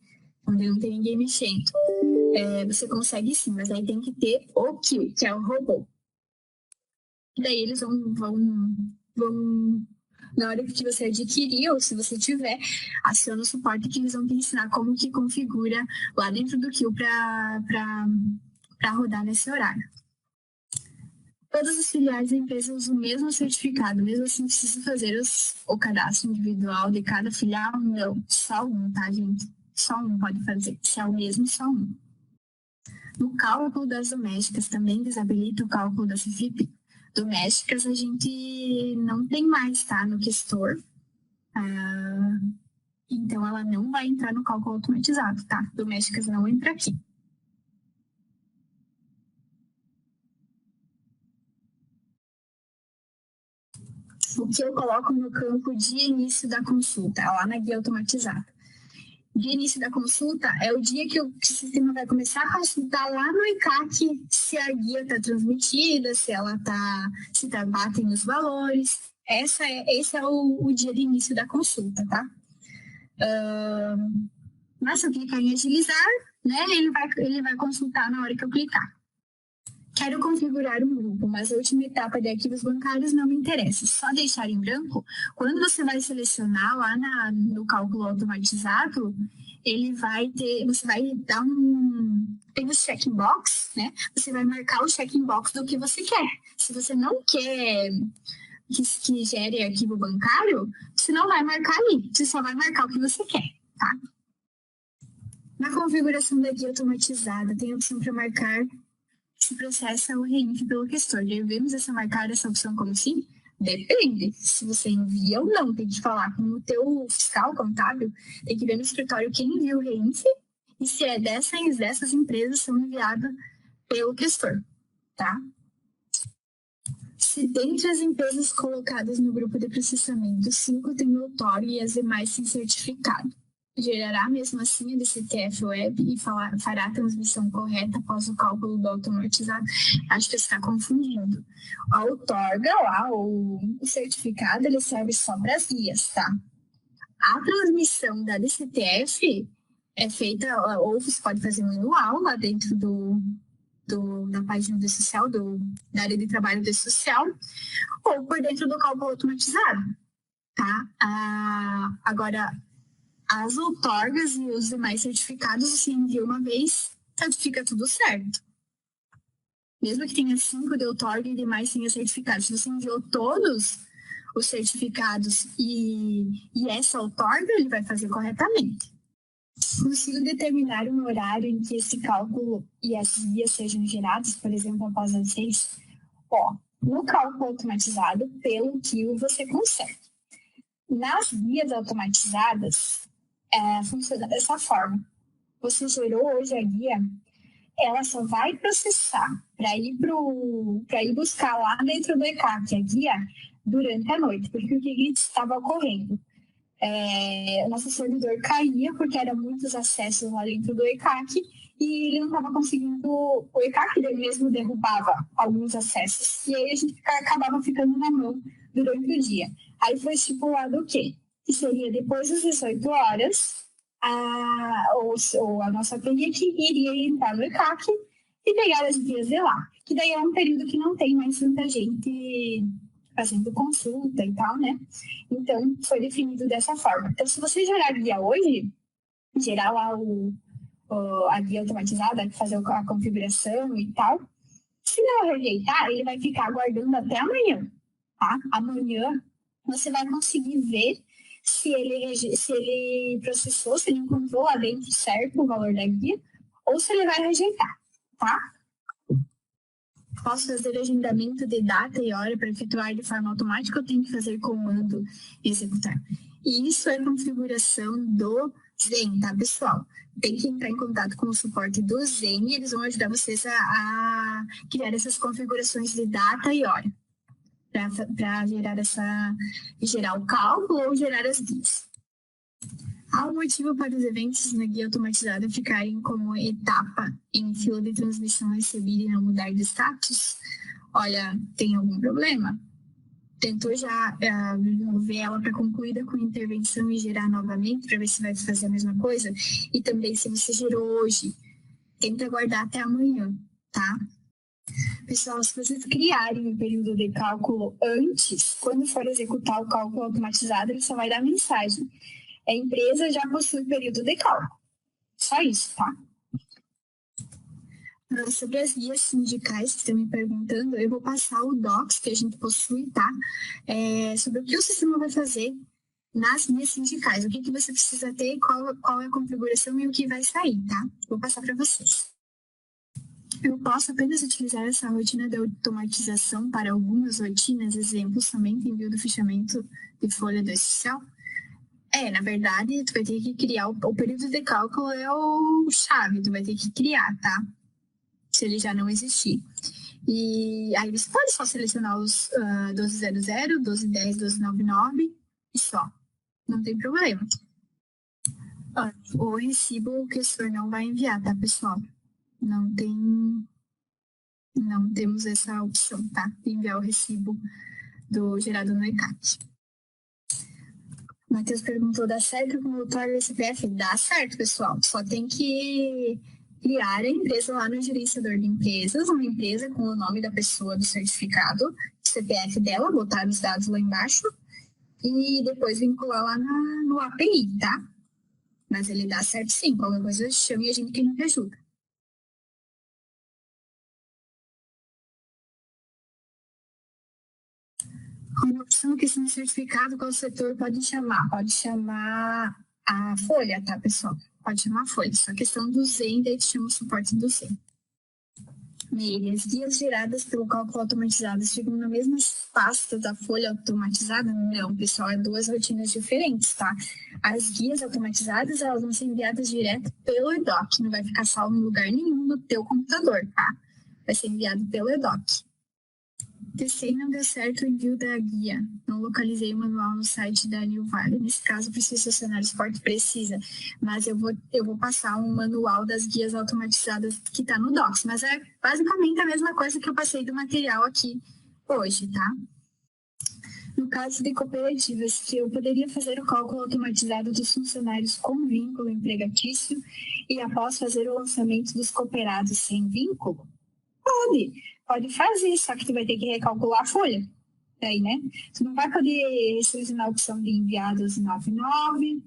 onde não tem ninguém mexendo. Você consegue sim, mas aí tem que ter o Q, que é o robô. E daí eles vão na hora que você adquirir, ou se você tiver, aciona o suporte que eles vão te ensinar como que configura lá dentro do Q para rodar nesse horário. Todas as filiais da empresa usam o mesmo certificado, mesmo assim precisa fazer o cadastro individual de cada filial? Não, só um, tá, gente? Só um pode fazer. Se é o mesmo, só um. No cálculo das domésticas, também desabilita o cálculo da CFIP. Domésticas a gente não tem mais, tá, no gestor. Então, ela não vai entrar no cálculo automatizado, tá? Domésticas não entra aqui. O que eu coloco no campo de início da consulta, lá na guia automatizada. De início da consulta é o dia que o sistema vai começar a consultar lá no ECAC se a guia está transmitida, se tá batendo os valores. Esse é o dia de início da consulta, tá? Mas se eu clicar em agilizar, né, ele vai consultar na hora que eu clicar. Quero configurar um grupo, mas a última etapa de arquivos bancários não me interessa. Só deixar em branco. Quando você vai selecionar lá no cálculo automatizado, você vai dar tem os checkbox, né? Você vai marcar o checkbox do que você quer. Se você não quer que gere arquivo bancário, você não vai marcar ali. Você só vai marcar o que você quer, tá? Na configuração da guia automatizada, tem a opção para marcar se processa o REINF pelo gestor. Devemos marcar essa opção como sim? Depende. Se você envia ou não, tem que falar com o teu fiscal contábil, tem que ver no escritório quem envia o REINF e se é dessas empresas são enviadas pelo gestor, tá? Se dentre as empresas colocadas no grupo de processamento, 5 têm outorga e as demais sem certificado, gerará mesmo assim a DCTF web e fará a transmissão correta após o cálculo do automatizado? Acho que você está confundindo. A outorga lá, o certificado, ele serve só para as guias, tá? A transmissão da DCTF é feita, ou você pode fazer manual lá dentro da página do social, da área de trabalho do social, ou por dentro do cálculo automatizado, tá? Agora, as outorgas e os demais certificados você envia uma vez fica tudo certo. Mesmo que tenha 5 de outorga e demais tenha certificados. Se você enviou todos os certificados e essa outorga, ele vai fazer corretamente. Consigo determinar um horário em que esse cálculo e as guias sejam gerados, por exemplo, após as 6? No cálculo automatizado, pelo que você consegue. Nas guias automatizadas, funciona dessa forma. Você gerou hoje a guia, ela só vai processar para ir buscar lá dentro do ECAC a guia durante a noite, porque o que estava ocorrendo? O nosso servidor caía porque eram muitos acessos lá dentro do ECAC e ele não estava conseguindo, o ECAC dele mesmo derrubava alguns acessos e aí a gente acabava ficando na mão durante o dia. Aí foi estipulado o quê? Que seria depois das 18 horas, a nossa API iria entrar no ECAC e pegar as guias de lá, que daí é um período que não tem mais tanta gente fazendo consulta e tal, né? Então, foi definido dessa forma. Então, se você gerar a guia hoje, gerar lá a guia automatizada, fazer a configuração e tal, se não rejeitar, ele vai ficar aguardando até amanhã, tá? Amanhã, você vai conseguir ver se ele processou, se ele encontrou lá dentro certo o valor da guia, ou se ele vai rejeitar, tá? Posso fazer agendamento de data e hora para efetuar de forma automática ou tenho que fazer comando e executar? E isso é configuração do Zen, tá, pessoal? Tem que entrar em contato com o suporte do Zen e eles vão ajudar vocês a criar essas configurações de data e hora para gerar o cálculo ou gerar as guias. Há um motivo para os eventos na guia automatizada ficarem como etapa em fila de transmissão recebida e não mudar de status? Olha, tem algum problema? Tentou já mover ela para concluída com intervenção e gerar novamente para ver se vai fazer a mesma coisa? E também, se você gerou hoje, tenta aguardar até amanhã, tá? Pessoal, se vocês criarem um período de cálculo antes, quando for executar o cálculo automatizado, ele só vai dar mensagem. A empresa já possui período de cálculo. Só isso, tá? Sobre as guias sindicais que estão me perguntando, eu vou passar o docs que a gente possui, tá? Sobre o que o sistema vai fazer nas guias sindicais. O que você precisa ter, qual é a configuração e o que vai sair, tá? Vou passar para vocês. Eu posso apenas utilizar essa rotina de automatização para algumas rotinas, exemplo, somente envio do fichamento de folha do Excel? Na verdade, tu vai ter que criar o período de cálculo é o chave, tu vai ter que criar, tá? Se ele já não existir. E aí você pode só selecionar os 1200, 1210, 1299 e só. Não tem problema. O recibo o gestor não vai enviar, tá, pessoal? Não temos essa opção, tá? De enviar o recibo gerado no ECAC. Matheus perguntou, dá certo com o outorga CPF? Dá certo, pessoal. Só tem que criar a empresa lá no gerenciador de empresas, uma empresa com o nome da pessoa do certificado, CPF dela, botar os dados lá embaixo e depois vincular lá no API, tá? Mas ele dá certo sim. Qualquer coisa, chame a gente que nos ajuda. Uma opção que sem certificado, qual setor pode chamar? Pode chamar a folha, tá, pessoal? Pode chamar a folha. Só questão do Zen, daí chama o suporte do Zen. Meire, as guias geradas pelo cálculo automatizado ficam na mesma pasta da folha automatizada? Não, pessoal, é 2 rotinas diferentes, tá? As guias automatizadas, elas vão ser enviadas direto pelo EDOC, não vai ficar salvo em lugar nenhum no teu computador, tá? Vai ser enviado pelo EDOC. Testei e não deu certo o envio da guia. Não localizei o manual no site da New Vale. Nesse caso, preciso acionar o suporte? Precisa. Mas eu vou passar um manual das guias automatizadas que está no Docs. Mas é basicamente a mesma coisa que eu passei do material aqui hoje, tá? No caso de cooperativas, que eu poderia fazer o cálculo automatizado dos funcionários com vínculo empregatício e após fazer o lançamento dos cooperados sem vínculo? Pode fazer, só que tu vai ter que recalcular a folha. Daí, né? Tu não vai poder selecionar a opção de enviar 1299,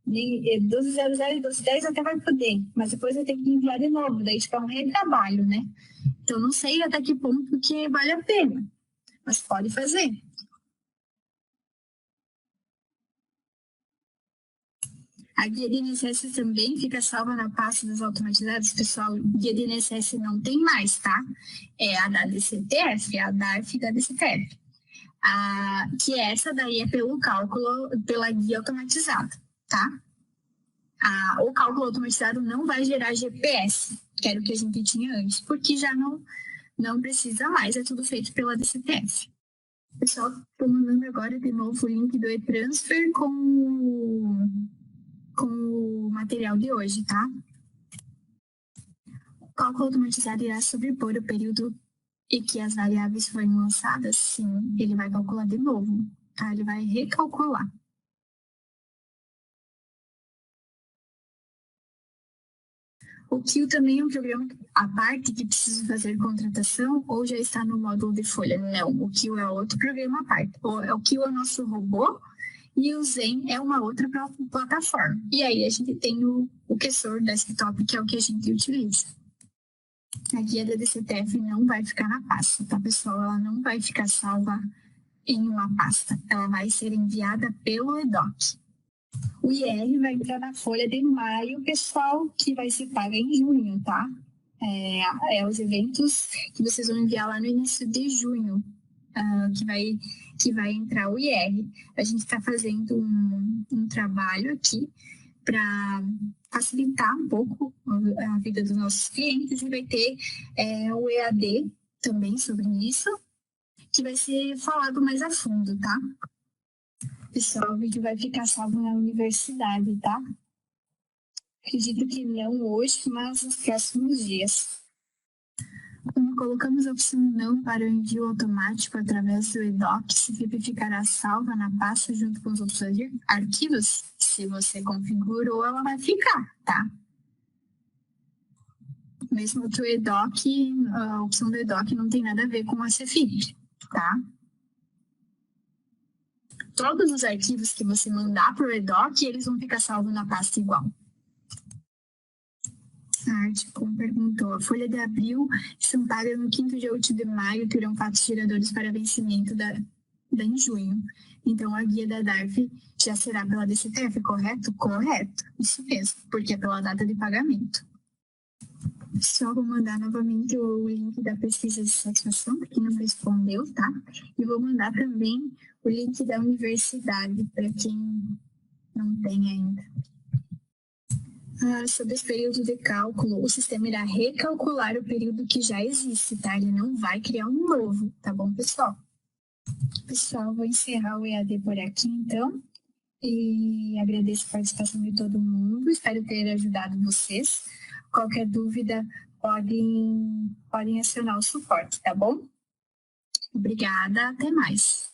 nem 12.00 e 12.10 até vai poder, mas depois vai ter que enviar de novo, daí tipo, é um retrabalho, né? Então não sei até que ponto que vale a pena, mas pode fazer. A guia de INSS também fica salva na pasta das automatizadas. Pessoal, guia de INSS não tem mais, tá? É a da DCTF, é a DARF da DCTF. Que essa daí é pelo cálculo, pela guia automatizada, tá? O cálculo automatizado não vai gerar GPS, que era o que a gente tinha antes, porque já não precisa mais, é tudo feito pela DCTF. Pessoal, estou mandando agora de novo o link do e-transfer com o material de hoje, tá? O cálculo automatizado irá sobrepor o período em que as variáveis foram lançadas. Sim, ele vai calcular de novo, tá? Ele vai recalcular. O KIO também é um programa à parte que precisa fazer contratação ou já está no módulo de folha? Não, o KIO é outro programa à parte. O KIO é o nosso robô e o Zen é uma outra plataforma. E aí a gente tem o Quessor Desktop, que é o que a gente utiliza. A guia da DCTF não vai ficar na pasta, tá, pessoal? Ela não vai ficar salva em uma pasta. Ela vai ser enviada pelo EDOC. O IR vai entrar na folha de maio, pessoal, que vai ser paga em junho, tá? Os eventos que vocês vão enviar lá no início de junho, que vai entrar o IR. A gente está fazendo um trabalho aqui para facilitar um pouco a vida dos nossos clientes e vai ter o EAD também sobre isso, que vai ser falado mais a fundo, tá? Pessoal, o vídeo vai ficar salvo na universidade, tá? Acredito que não hoje, mas nos próximos dias. Quando colocamos a opção não para o envio automático através do EDOC, se ficará salva na pasta junto com os outros arquivos. Se você configurou, ela vai ficar, tá? Mesmo que o EDOC, a opção do EDOC não tem nada a ver com a CFIP, tá? Todos os arquivos que você mandar para o EDOC, eles vão ficar salvos na pasta igual. A Articom perguntou, a folha de abril são pagas no 5º dia útil de maio, terão fatos geradores para vencimento da em junho. Então, a guia da DARF já será pela DCTF, correto? Correto, isso mesmo, porque é pela data de pagamento. Só vou mandar novamente o link da pesquisa de satisfação, para quem não respondeu, tá? E vou mandar também o link da universidade, para quem não tem ainda. Sobre esse período de cálculo, o sistema irá recalcular o período que já existe, tá? Ele não vai criar um novo, tá bom, pessoal? Pessoal, vou encerrar o EAD por aqui, então. E agradeço a participação de todo mundo. Espero ter ajudado vocês. Qualquer dúvida, podem acionar o suporte, tá bom? Obrigada, até mais.